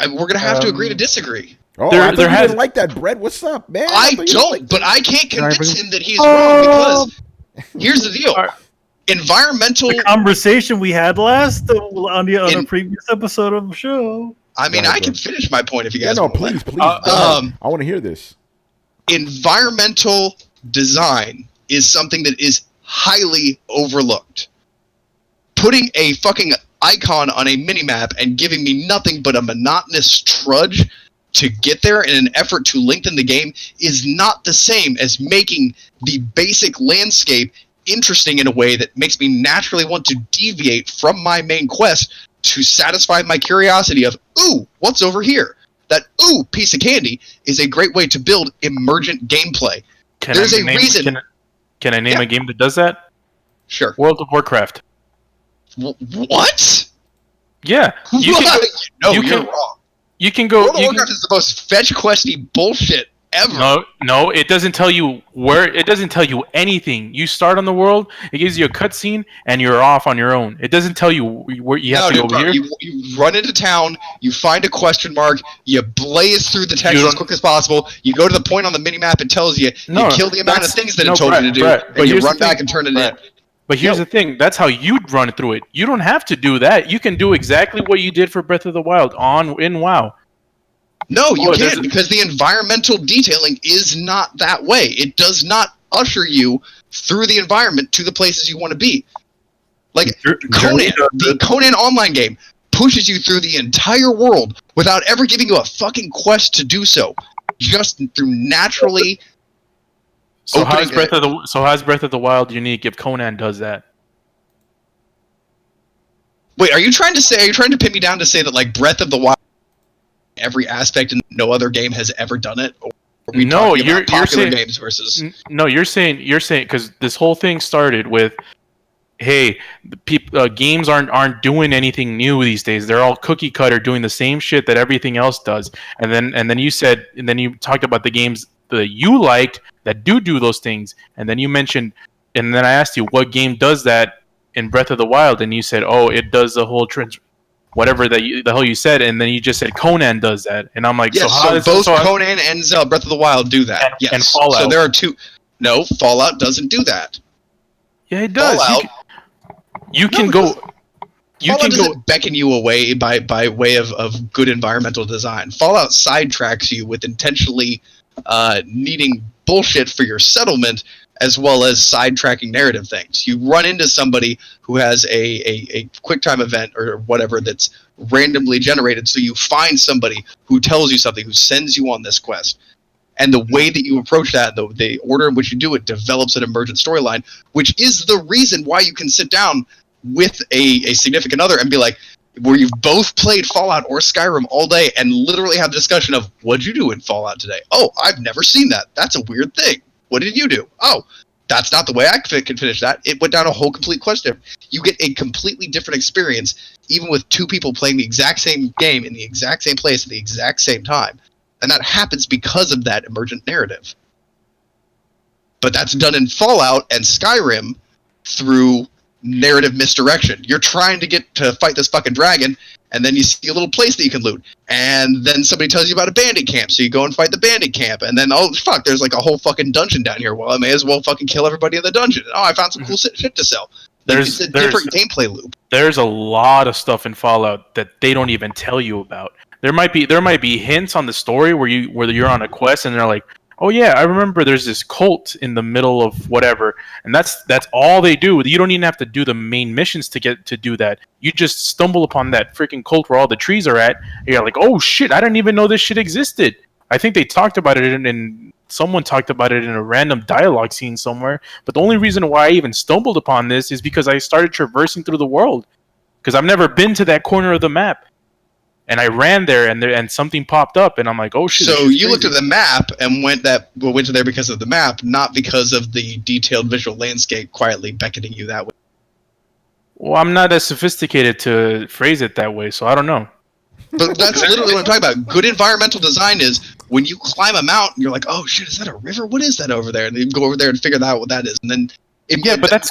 not. we're gonna have to agree to disagree. Oh, There- I thought there you has- didn't like that, Brett. What's up, man? I thought you didn't don't, like but that. I can't Can I convince bring- him that he's wrong because here's the deal: Alright. environmental. the conversation we had last on the In- previous episode of the show. I mean, Go ahead, I can bro. finish my point if you Yeah, guys no, want. please, please. Uh, go ahead. um, I want to hear this. Environmental design is something that is highly overlooked. Putting a fucking icon on a minimap and giving me nothing but a monotonous trudge to get there in an effort to lengthen the game is not the same as making the basic landscape interesting in a way that makes me naturally want to deviate from my main quest to satisfy my curiosity of, ooh, what's over here? That ooh piece of candy is a great way to build emergent gameplay. There's a reason. Can I name Yeah. a game that does that? Sure. World of Warcraft. What? Yeah. You can, no, you you're can- wrong. you can go. World of you can- Warcraft is the most fetch questy bullshit ever. No, it doesn't tell you where. It doesn't tell you anything. You start on the world. It gives you a cutscene, and you're off on your own. It doesn't tell you where you have to go bro, over here. you run into town, you find a question mark, you blaze through the text You as don't- quick as possible, you go to the point on the minimap it tells you, No, you kill the amount of that's- things that no, it told Brett, you to do, Brett, but and you here's the run back thing, and turn it Brett. in. But here's the thing. That's how you'd run through it. You don't have to do that. You can do exactly what you did for Breath of the Wild in WoW. No, you Oh, there's can't, a- because the environmental detailing is not that way. It does not usher you through the environment to the places you want to be. Like Conan, the Conan online game pushes you through the entire world without ever giving you a fucking quest to do so, just through naturally. So how's Breath of the Wild unique if Conan does that? Wait, are you trying to pin me down to say that like Breath of the Wild, every aspect and no other game has ever done it? Or are we talking about popular games versus? No, you're saying because this whole thing started with, hey, games aren't doing anything new these days. They're all cookie cutter, doing the same shit that everything else does. And then you talked about the games that you liked that do those things. And then you mentioned, and then I asked you what game does that in Breath of the Wild, and you said, oh, it does the whole whatever the hell you said, and then you just said Conan does that, and I'm like, yes, so both Conan and Breath of the Wild do that. Yes, and Fallout. So there are two. No, Fallout doesn't do that. Yeah, it does. Fallout, you can go. Fallout doesn't beckon you away by way of good environmental design. Fallout sidetracks you with intentionally needing bullshit for your settlement, as well as sidetracking narrative things. You run into somebody who has a QuickTime event or whatever that's randomly generated, so you find somebody who tells you something, who sends you on this quest. And the way that you approach that, the order in which you do it, develops an emergent storyline, which is the reason why you can sit down with a significant other and be like, where you've both played Fallout or Skyrim all day and literally have the discussion of, what'd you do in Fallout today? Oh, I've never seen that. That's a weird thing. What did you do? Oh, that's not the way I can finish that. It went down a whole complete quest. You get a completely different experience, even with two people playing the exact same game in the exact same place at the exact same time. And that happens because of that emergent narrative. But that's done in Fallout and Skyrim through narrative misdirection. You're trying to get to fight this fucking dragon, and then you see a little place that you can loot. And then somebody tells you about a bandit camp, so you go and fight the bandit camp. And then, oh, fuck, there's like a whole fucking dungeon down here. Well, I may as well fucking kill everybody in the dungeon. Oh, I found some cool shit to sell. It's a different gameplay loop. There's a lot of stuff in Fallout that they don't even tell you about. There might be hints on the story where you're on a quest and they're like, oh yeah, I remember there's this cult in the middle of whatever, and that's all they do. You don't even have to do the main missions to get to do that. You just stumble upon that freaking cult where all the trees are at, and you're like, oh shit, I didn't even know this shit existed. I think they talked about it in someone talked about it in a random dialogue scene somewhere. But the only reason why I even stumbled upon this is because I started traversing through the world, because I've never been to that corner of the map. And I ran there, and something popped up, and I'm like, "Oh shit!" So you looked at the map and went to there because of the map, not because of the detailed visual landscape quietly beckoning you that way. Well, I'm not as sophisticated to phrase it that way, so I don't know. But that's literally what I'm talking about. Good environmental design is when you climb a mountain, you're like, "Oh shit, is that a river? What is that over there?" And then you go over there and figure out what that is, and then but that's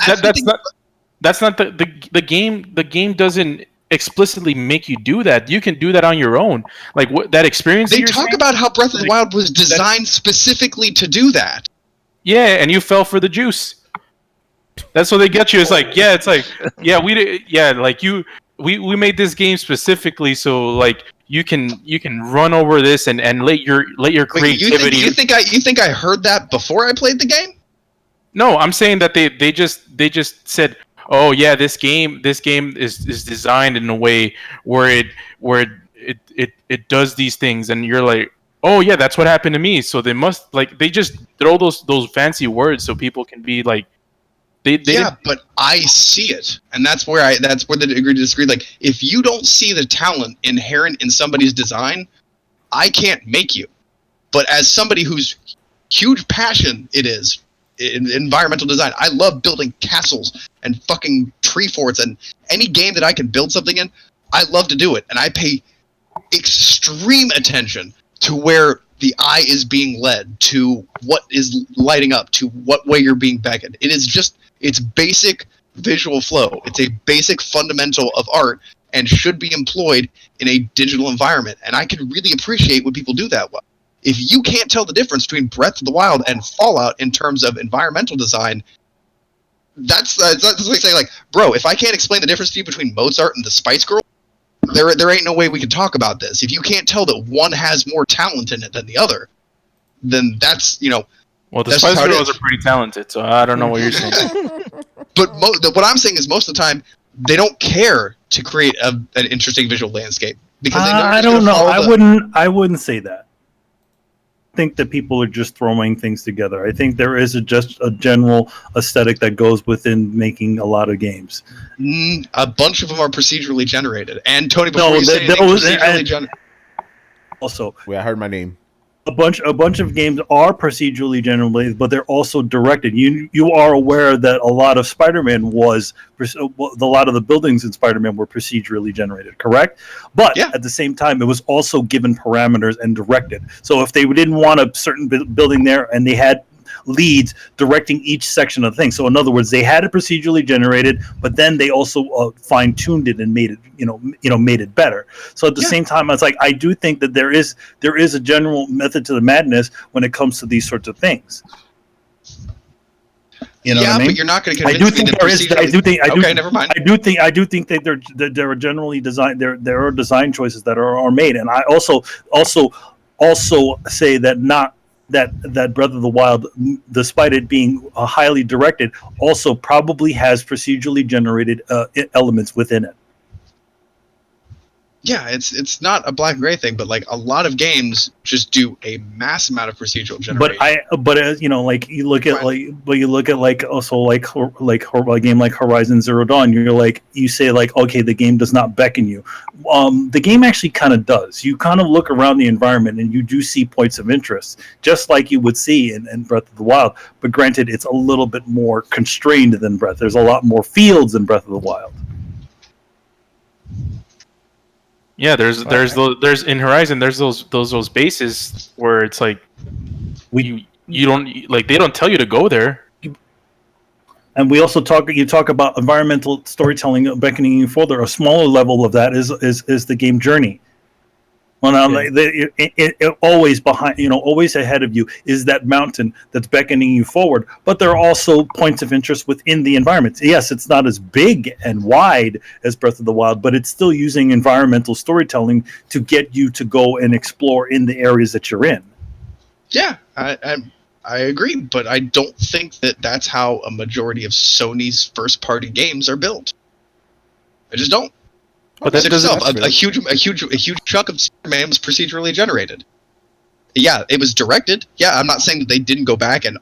not the game. The game doesn't explicitly make you do that. You can do that on your own. Like that experience. They talk about how Breath of the Wild was designed specifically to do that. Yeah, and you fell for the juice. That's what they get you. It's like, we made this game specifically so like you can run over this and let your creativity. Wait, you think I heard that before I played the game? No, I'm saying that they just said, oh yeah, this game is designed in a way where it does these things, and you're like, oh yeah, that's what happened to me. So they must they just throw those fancy words so people can be like, but I see it, and that's where the agree to disagree. Like, if you don't see the talent inherent in somebody's design, I can't make you. But as somebody whose huge passion it is in environmental design, I love building castles and fucking tree forts, and any game that I can build something in, I love to do it, and I pay extreme attention to where the eye is being led, to what is lighting up, to what way you're being beckoned. It's basic visual flow. It's a basic fundamental of art and should be employed in a digital environment. And I can really appreciate when people do that well. If you can't tell the difference between Breath of the Wild and Fallout in terms of environmental design, that's like saying, like, bro, if I can't explain the difference to you between Mozart and the Spice Girl, there ain't no way we can talk about this. If you can't tell that one has more talent in it than the other, then that's, Well, the Spice Girls are pretty talented, so I don't know what you're saying. But what I'm saying is most of the time they don't care to create an interesting visual landscape because they know I don't know. I wouldn't say that. I think that people are just throwing things together. I think there is just a general aesthetic that goes within making a lot of games. A bunch of them are procedurally generated. And Tony, before you say anything, procedurally generated. Also, wait, I heard my name. A bunch of games are procedurally generated, but they're also directed. You are aware that a lot of Spider-Man a lot of the buildings in Spider-Man were procedurally generated, correct? But at the same time, it was also given parameters and directed. So if they didn't want a certain building there, and they had leads directing each section of the thing. So in other words, they had it procedurally generated, but then they also fine-tuned it and made it, made it better. So at the same time, it's like I do think that there is a general method to the madness when it comes to these sorts of things. You know what I mean? But you're not going to convince me that procedurally... Okay, never mind. I do think that there are generally there are design choices that are made, and I also say that that Breath of the Wild, despite it being highly directed, also probably has procedurally generated elements within it. Yeah, it's not a black and gray thing, but like a lot of games just do a mass amount of procedural generation. But you look at a game like Horizon Zero Dawn, you say okay, the game does not beckon you. The game actually kind of does. You kind of look around the environment and you do see points of interest, just like you would see in Breath of the Wild. But granted, it's a little bit more constrained than Breath. There's a lot more fields in Breath of the Wild. Yeah, there's in Horizon there's those bases where it's like you don't they don't tell you to go there. And we also talk about environmental storytelling beckoning you further. A smaller level of that is the game journey. Well, it always behind, always ahead of you is that mountain that's beckoning you forward. But there are also points of interest within the environment. Yes, it's not as big and wide as Breath of the Wild, but it's still using environmental storytelling to get you to go and explore in the areas that you're in. Yeah, I agree, but I don't think that that's how a majority of Sony's first-party games are built. I just don't. But that a huge chunk of Spider-Man was procedurally generated. Yeah, it was directed. Yeah, I'm not saying that they didn't go back and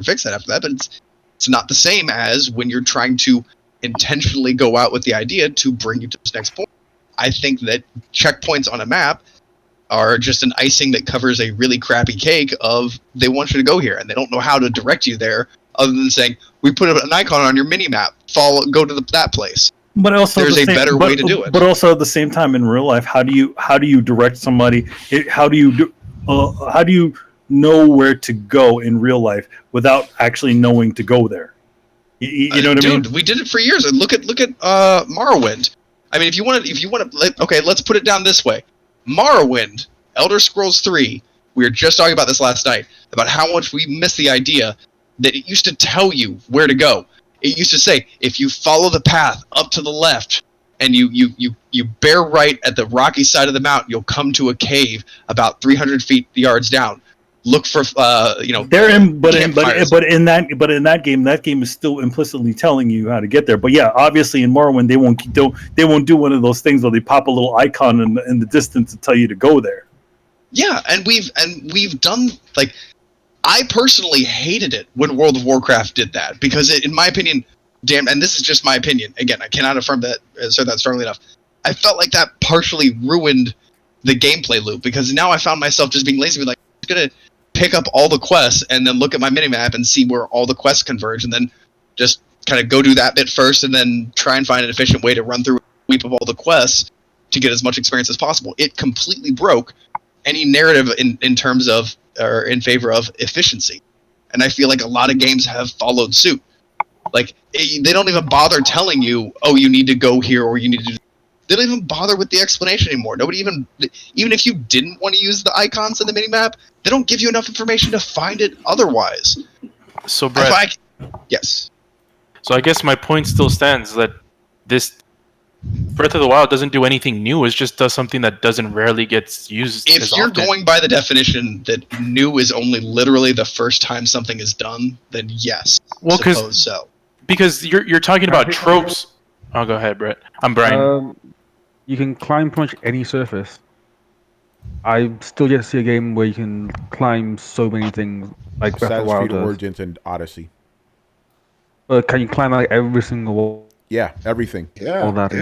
fix that after that, but it's not the same as when you're trying to intentionally go out with the idea to bring you to this next point. I think that checkpoints on a map are just an icing that covers a really crappy cake of they want you to go here, and they don't know how to direct you there other than saying, we put an icon on your mini-map, go to that place. But also, there's a better way to do it. But also, at the same time, in real life, how do you direct somebody? How do you know where to go in real life without actually knowing to go there? You know what I mean? We did it for years. And look at Morrowind. I mean, if you want to, okay, let's put it down this way. Morrowind, Elder Scrolls 3. We were just talking about this last night about how much we miss the idea that it used to tell you where to go. It used to say, if you follow the path up to the left and you bear right at the rocky side of the mountain, you'll come to a cave about 300 yards down. Look for but in that game is still implicitly telling you how to get there. But yeah, obviously in Morrowind they won't do one of those things where they pop a little icon in the distance to tell you to go there. Yeah, and we've done I personally hated it when World of Warcraft did that because in my opinion, and this is just my opinion. Again, I cannot affirm that strongly enough. I felt like that partially ruined the gameplay loop because now I found myself just being lazy. I'm gonna pick up all the quests and then look at my minimap and see where all the quests converge, and then just kind of go do that bit first, and then try and find an efficient way to run through a sweep of all the quests to get as much experience as possible. It completely broke any narrative in terms of or in favor of efficiency, and I feel like a lot of games have followed suit. They don't even bother telling you, oh, you need to go here or you need to. They don't even bother with the explanation anymore. Nobody even if you didn't want to use the icons in the minimap, they don't give you enough information to find it otherwise. So, Brett, yes. So I guess my point still stands that this Breath of the Wild doesn't do anything new. It just does something that doesn't rarely gets used. If you're going by the definition that new is only literally the first time something is done, then yes, well, suppose so. because you're talking about tropes. Oh, go ahead, Brett. I'm Brian. You can climb pretty much any surface. I still yet to see a game where you can climb so many things like Breath of the Assassin's Wild Creed does. Origins and Odyssey. Can you climb like every single wall? Yeah, everything. Yeah, All that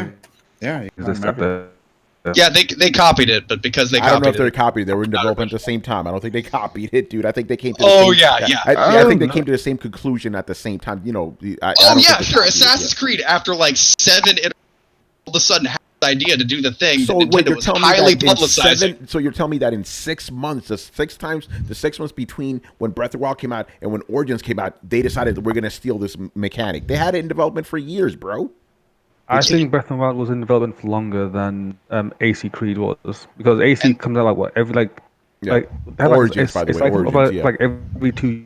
yeah. You is climb everything. Yeah, they copied it, but because they I don't know if copied they're it. copied. They were in development at the same time. I don't think they copied it, dude. I think they came to. Oh, the same, yeah. I think they came to the same conclusion at the same time. You know. I Oh don't yeah, think they sure. copied it, Assassin's yeah. Creed, after like 7, it all of a sudden had the idea to do the thing. So that wait, Nintendo you're was telling me highly that in publicizing. so you're telling me that in 6 months, the 6 months between when Breath of the Wild came out and when Origins came out, they decided that we're gonna steal this mechanic. They had it in development for years, bro. I think Breath of the Wild was in development for longer than AC Creed was, because AC comes out like what every Yeah. they have, Origins, by the it's way, like Origins, about, yeah. like every 2.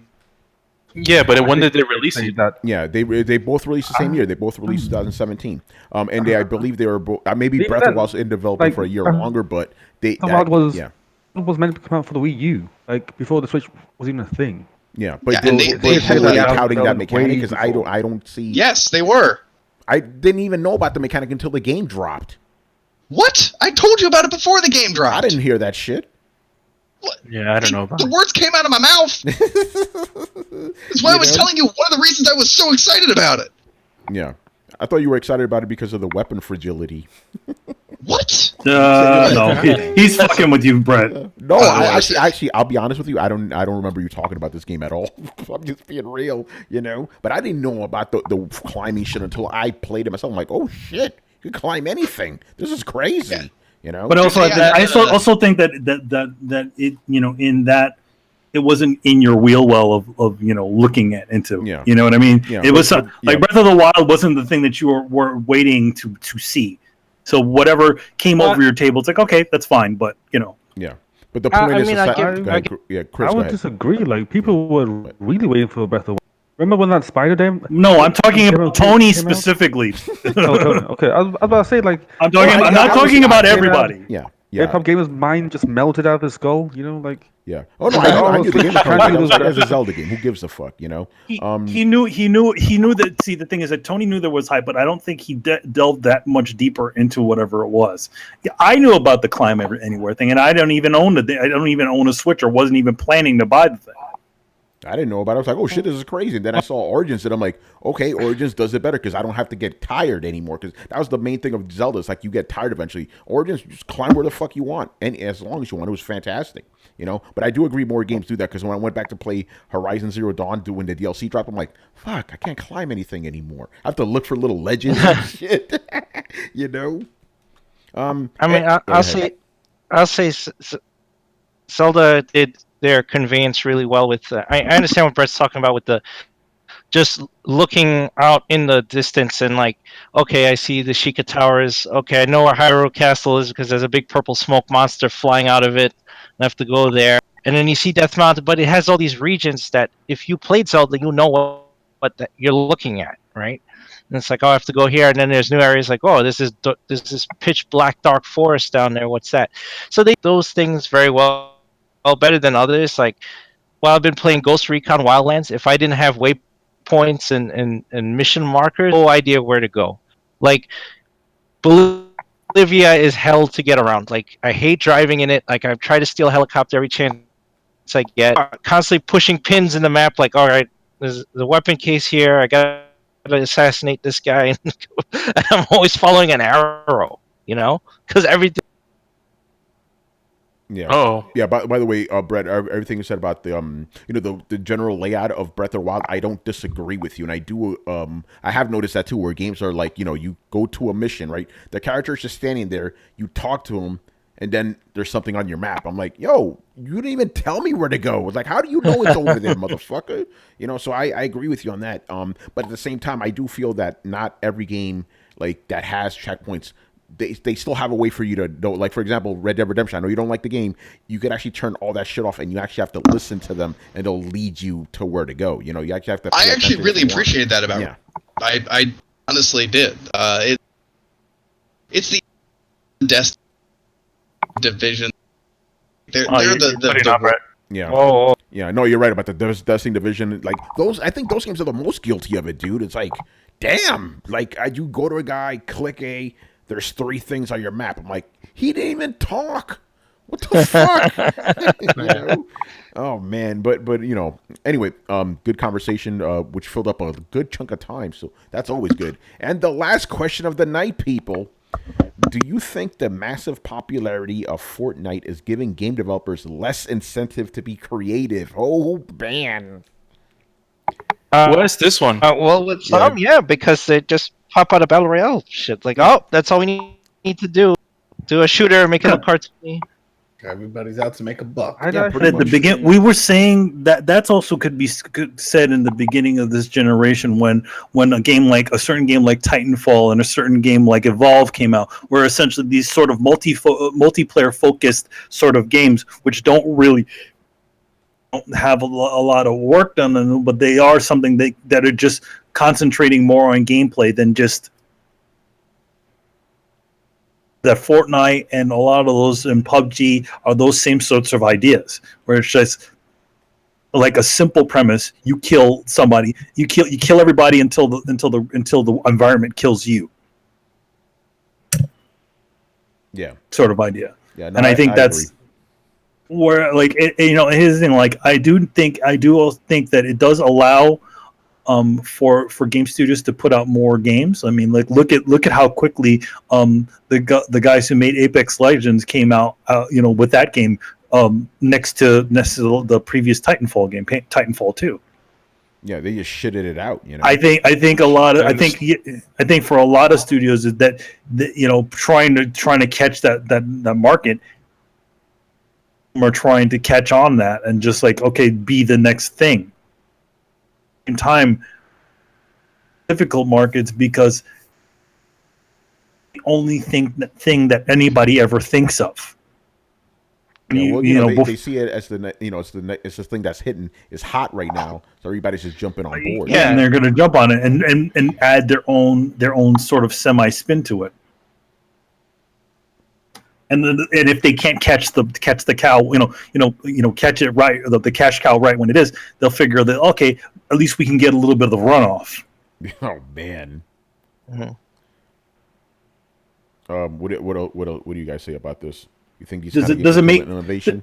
Yeah, but when did they think release say it? that Yeah, they both released the same year. They both released 2017. And I believe they were both. Maybe Even Breath of the then, Wild was in development like, for a year longer, but they. Breath of the Wild was yeah, was meant to come out for the Wii U, like before the Switch was even a thing. yeah, but Yeah, and they were had, they like, touting that development mechanic? way Because before. I don't see. Yes, they were. I didn't even know about the mechanic until the game dropped. What? I told you about it before the game dropped. I didn't hear that shit. Yeah, I don't know about The it. words came out of my mouth. That's why I was telling you one of the reasons I was so excited about it. Yeah, I thought you were excited about it because of the weapon fragility. What? No, he's fucking with you, Brett. No, Oh, I I see. actually, I'll be honest with you. I don't remember you talking about this game at all. I'm just being real, you know. But I didn't know about the climbing shit until I played it myself. I'm like, oh shit, you can climb anything. This is crazy, Yeah. you know. But also, Yeah, also think that it in that it wasn't in your wheel well of looking into. Yeah. You know what I mean? Yeah, It was but- yeah. like Breath of the Wild wasn't the thing that you were waiting to see. So whatever came over your table, it's like, okay, that's fine, but Yeah, but the point I is, mean, aside- I give- go ahead, I give- yeah, Chris, I go would ahead. disagree. Like people were really waiting for Breath of the Wild. Remember when that spider game? no, I'm talking about Tony came out? specifically. Oh, Tony. Okay, I was about to say like I'm talking. Well, I'm I not was- talking about I- everybody. Yeah, yeah. yeah, Hip-Hop Gamer's mind just melted out of his skull. You know, like yeah. Oh no, Like, I knew the game was coming. trying to It was do like, this- as a Zelda game. Who gives a fuck, you know? He knew that. See, the thing is that Tony knew there was hype, but I don't think he delved that much deeper into whatever it was. Yeah, I knew about the Climb Anywhere thing, and I don't even own a Switch, or wasn't even planning to buy the thing. I didn't know about it. I was like, oh shit, this is crazy. And then I saw Origins, and I'm like, okay, Origins does it better because I don't have to get tired anymore. Because that was the main thing of Zelda. It's like you get tired eventually. Origins, you just climb where the fuck you want, and as long as you want. It was fantastic, you know. But I do agree more games do that because when I went back to play Horizon Zero Dawn, when the DLC dropped, I'm like, fuck, I can't climb anything anymore. I have to look for little legends and shit, you know. I mean, go I'll ahead. say Zelda did their conveyance really well with. I understand what Brett's talking about with the just looking out in the distance and like, okay, I see the Sheikah Towers. Okay, I know where Hyrule Castle is because there's a big purple smoke monster flying out of it. I have to go there. And then you see Death Mountain, but it has all these regions that if you played Zelda, you know what that you're looking at, right? And it's like, oh, I have to go here, and then there's new areas like, oh, this is pitch black dark forest down there. What's that? So they those things very well better than others. Like, while I've been playing Ghost Recon Wildlands, if I didn't have waypoints and mission markers, no idea where to go. Like, Bolivia is hell to get around. Like, I hate driving in it. Like, I've tried to steal a helicopter every chance I get. Constantly pushing pins in the map. Like, all right, there's the weapon case here. I gotta assassinate this guy. I'm always following an arrow, because everything. Yeah. Oh, Yeah, by the way, Brett, everything you said about the general layout of Breath of the Wild, I don't disagree with you, and I do I have noticed that too, where games are like, you go to a mission, right? The character is just standing there, you talk to him, and then there's something on your map. I'm like, yo, you didn't even tell me where to go. It's like, how do you know it's over there, motherfucker? So I agree with you on that. But at the same time, I do feel that not every game like that has checkpoints. They still have a way for you to know. Like, for example, Red Dead Redemption. I know you don't like the game. You could actually turn all that shit off, and you actually have to listen to them, and they'll lead you to where to go. You actually have to. I pay actually attention really if you want. appreciate that about Yeah. I honestly did. It's the Destiny division. They're You're the cutting out, Brett. Yeah. Oh, Yeah, no, you're right about the Dusting Division. Like those, I think those games are the most guilty of it, dude. It's like, damn, like you go to a guy, click A, there's 3 things on your map. I'm like, he didn't even talk. What the fuck? you know? Oh man, but anyway, good conversation, which filled up a good chunk of time, so that's always good. And the last question of the night, people. Do you think the massive popularity of Fortnite is giving game developers less incentive to be creative? Oh, man. What is this one? well, with Yeah. some, yeah, because they just pop out a battle royale shit. Like, oh, that's all we need to do. Do a shooter, make it look cartoony. Everybody's out to make a buck. I'd Yeah, But pretty at the much. begin, we were saying that that's also could be said in the beginning of this generation when a certain game like Titanfall and a certain game like Evolve came out, where essentially these sort of multiplayer focused sort of games, which don't have a lot of work done on them, but they are something that are just concentrating more on gameplay than just that. Fortnite and a lot of those in PUBG are those same sorts of ideas, where it's just like a simple premise: you kill somebody, you kill everybody until the environment kills you, Yeah. sort of idea. Yeah. No, And I think I that's agree. where, like, here's the thing: like, I do think that it does allow for game studios to put out more games. I mean, like, look at how quickly the guys who made Apex Legends came out, with that game, next to the previous Titanfall game, Titanfall 2. Yeah, they just shitted it out, I think Yeah, I think for a lot of studios is that trying to catch that market, are trying to catch on that and just like, okay, be the next thing. In time, difficult markets, because the only thing that anybody ever thinks of. Yeah, well, they see it as it's the thing that's hitting, is hot right now, so everybody's just jumping on board. Yeah. and they're going to jump on it and add their own sort of semi spin to it. And if they can't catch the cow, catch it right, the cash cow right when it is, they'll figure that, okay, at least we can get a little bit of the runoff. Oh man. Mhm. What do you guys say about this? You think these Does kind of it- does games it make- kill innovation?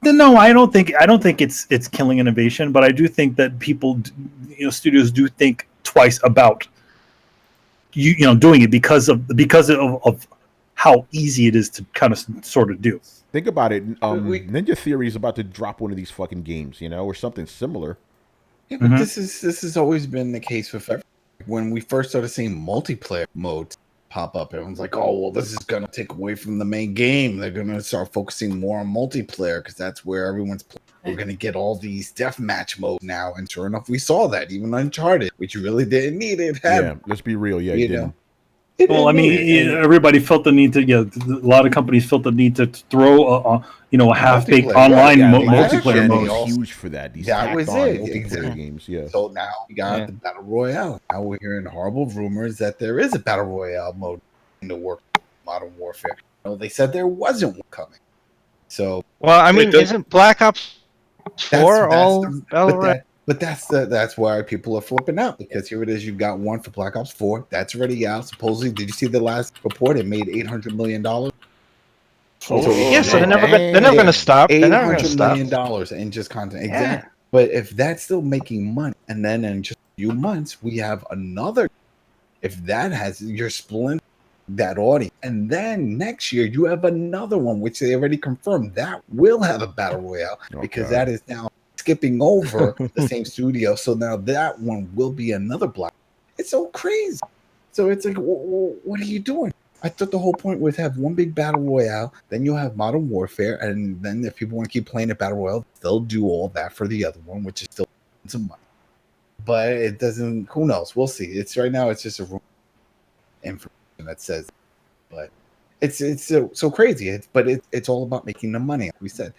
No, I don't think it's killing innovation, but I do think that people, studios do think twice about doing it because of how easy it is to kind of sort of do. Think about it. Ninja Theory is about to drop one of these fucking games, or something similar. Yeah, but Mhm. this has always been the case with everything. When we first started seeing multiplayer modes pop up, everyone's like, "Oh, well, this is gonna take away from the main game. They're gonna start focusing more on multiplayer because that's where everyone's playing. We're gonna get all these deathmatch modes now." And sure enough, we saw that even Uncharted, which you really didn't need it. Yeah, let's be real. Yeah, You you know. didn't. It Well, I didn't mean, need it. And everybody felt the need to. A lot of companies felt the need to throw a half-baked Multiplayer, online Yeah, last multiplayer gen mode. also- huge for that. These That tacked was on it, multiplayer exactly. games. Yeah. So now we got Yeah. the battle royale. Now we're hearing horrible rumors that there is a battle royale mode in the work Modern Warfare. They said there wasn't one coming. So Well, I mean, does- isn't Black Ops 4 all battle royale? but that's why people are flipping out, because here it is. You've got one for Black Ops 4 that's already out. Supposedly, did you see the last report? It made $800 million. Yeah, so they're shit. never gonna stop. They're $800 never gonna stop. million in just content. Yeah. Exactly. But if that's still making money, and then in just a few months we have another, if that has, you're splitting that audience, and then next year you have another one, which they already confirmed that will have a battle royale, because God. that is now skipping over the same studio. So now that one will be another block. It's so crazy. So it's like, what are you doing? I thought the whole point was have one big battle royale, then you'll have Modern Warfare, and then if people want to keep playing a battle royale, they'll do all that for the other one, which is still some money. But it doesn't. Who knows? We'll see. It's right now. It's just a rumor information that says, but it's so crazy. It's all about making the money. Like we said,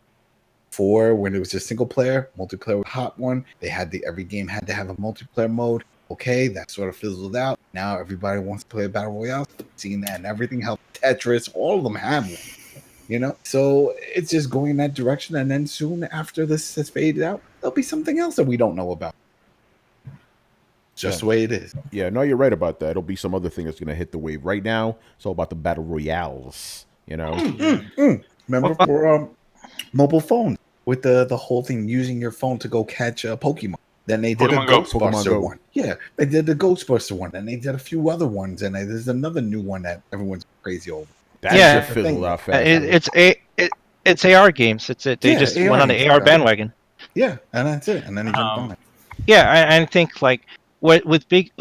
for when it was just single player, multiplayer was a hot one. They had every game had to have a multiplayer mode. Okay, that sort of fizzled out. Now everybody wants to play a battle royale. Seeing that and everything, help Tetris, all of them have one. You know, so it's just going in that direction, and then soon after this has faded out, there'll be something else that we don't know about. Just the way it is. Yeah, no, you're right about that. It'll be some other thing that's going to hit the wave. Right now, it's all about the battle royales. You know, Remember for mobile phones with the whole thing using your phone to go catch a Pokemon. Then they did Pokemon a Go. Pokemon Ghostbuster Go. one. Yeah, they did the Ghostbuster one, and they did a few other ones, and there's another new one that everyone's crazy over. that Yeah. shit fizzled out fast. It's AR games. They Yeah, just AR went on the games, AR right. bandwagon. Yeah, and that's it. And then they jumped on it. Yeah, I think like with big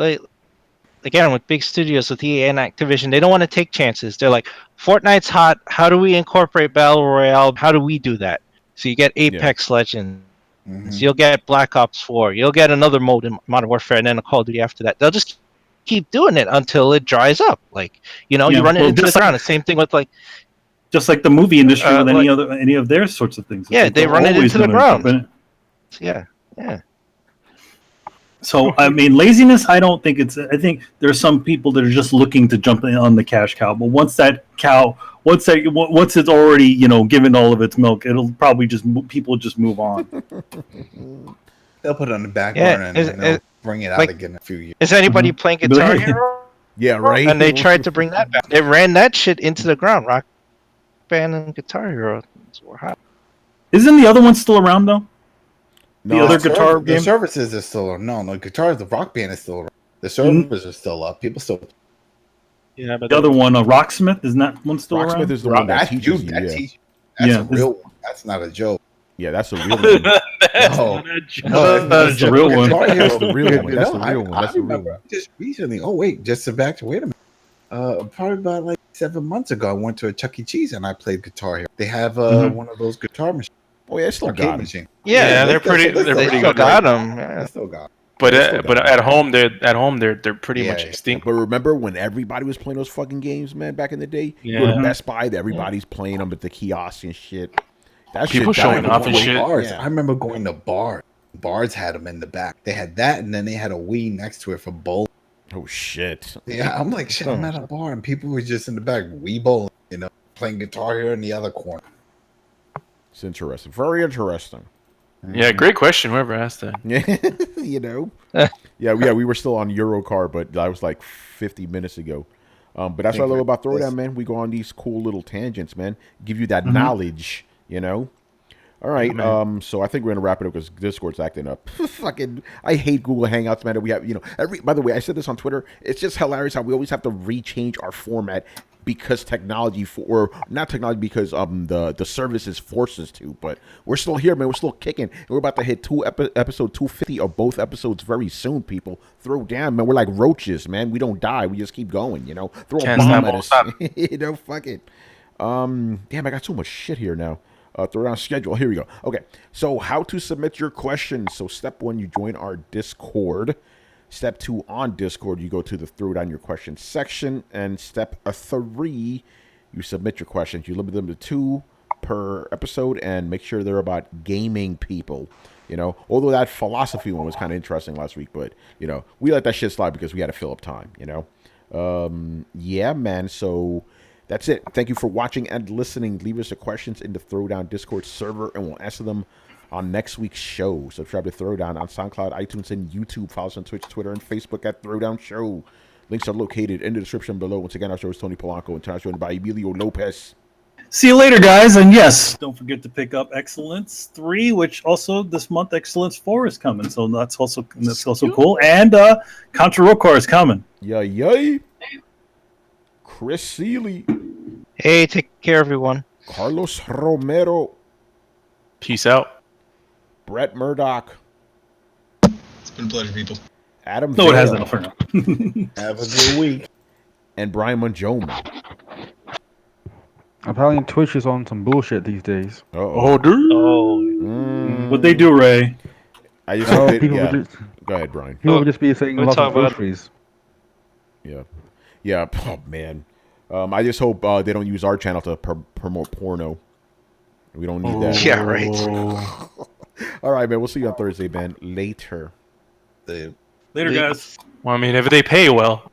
again with big studios with EA and Activision, they don't want to take chances. They're like, Fortnite's hot. How do we incorporate battle royale? How do we do that? So you get Apex Legends. Mhm. You'll get Black Ops 4. You'll get another mode in Modern Warfare, and then a Call of Duty after that. They'll just keep doing it until it dries up. Like, you Yeah, run it well, into the just like- ground. The same thing with like, Just like the movie industry with like- any of their sorts of things. It's Yeah, like they they're run it always into the gonna jump ground. in. yeah. So I mean, laziness. I don't think it's. I think there's some people that are just looking to jump in on the cash cow. But once it's already given all of its milk, it'll probably people just move on. They'll put it on the back Yeah, burner and then they'll bring it out like- again in a few years. Is anybody playing Be like, Guitar hey. Hero? Yeah, right. And they tried to bring that back. They ran that shit into the ground. Rock Band and Guitar Hero were hot. Isn't the other one still around though? No, The other guitar The game? services are still around. No, the guitars, the Rock Band is still around. The servers are still up. People still. Yeah, but The other one, Rocksmith, isn't that one still Rocksmith around? is the one that That's teaches you. that Yeah. teach- That's Yeah, a real one. That's not a joke. Yeah, that's a real one. No, That's the real one. Guitar Hero That's the real one. That's the I- real one. I That's the real remember one. just recently. Oh wait, just back to wait a minute. Probably about like 7 months ago, I went to a Chuck E. Cheese and I played Guitar Hero. They have one of those guitar machines, Oh yeah, I still arcade got it. machine. yeah, they're pretty. They're they pretty still good. got Right? them. I Yeah. still got. But still got at home, they're pretty Yeah, much yeah. extinct. But remember when everybody was playing those fucking games, man, back in the day? You go to Yeah. Best Buy, everybody's playing them at the kiosks and shit. That People shit showing died off and before- shit. Bars. Yeah. I remember going to bars. Bars had them in the back. They had that, and then they had a Wii next to it for bowling. Oh shit. Yeah, I'm like, shit, I'm at a bar, and people were just in the back Wii bowling, playing Guitar Hero in the other corner. It's interesting. Very interesting. Yeah, great question. Whoever asked that. Yeah, yeah, we were still on Eurocar, but that was like 50 minutes ago. But that's what I love about Throwdown, man. We go on these cool little tangents, man. Give you that knowledge, All right, so I think we're gonna wrap it up because Discord's acting up. Fucking, I hate Google Hangouts, man. We have, by the way, I said this on Twitter. It's just hilarious how we always have to rechange our format because because the services force us to. But we're still here, man. We're still kicking. And we're about to hit episode 250 of both episodes very soon. People, throw down, man. We're like roaches, man. We don't die. We just keep going. Throw Can't a bomb stop, at won't us. stop. Fuck it. Damn, I got so much shit here now. Throw down schedule. Here we go. Okay, so how to submit your questions. So step 1, you join our Discord. Step 2, on Discord, you go to the Throw Down Your Questions section. And step 3, you submit your questions. You limit them to 2 per episode and make sure they're about gaming people. Although that philosophy one was kind of interesting last week, but, we let that shit slide because we had to fill up time, Yeah, man, so that's it. Thank you for watching and listening. Leave us your questions in the Throwdown Discord server, and we'll answer them on next week's show. Subscribe to Throwdown on SoundCloud, iTunes, and YouTube. Follow us on Twitch, Twitter, and Facebook at Throwdown Show. Links are located in the description below. Once again, our show is Tony Polanco, and tonight's joined by Emilio Lopez. See you later, guys. And yes, don't forget to pick up Excellence 3, which also this month Excellence 4 is coming. So that's also cool. And Contra Rokar is coming. Yay. Chris Seeley. Hey, take care, everyone. Carlos Romero. Peace out. Brett Murdoch. It's been a pleasure, people. Adam No, it Vale, hasn't for now. Have a good week. and Brian Monjoma. Apparently, Twitch is on some bullshit these days. Uh-oh. dude. Oh, What they do, Ray? I just Oh, hope people yeah. would just, Go ahead, Brian. people would just be saying we'll lots talk of about- groceries. Yeah. Oh man. I just hope they don't use our channel to promote porno. We don't need that. Yeah, right. All right, man. We'll see you on Thursday, man. Later. The Later, guys. Well, I mean, if they pay well.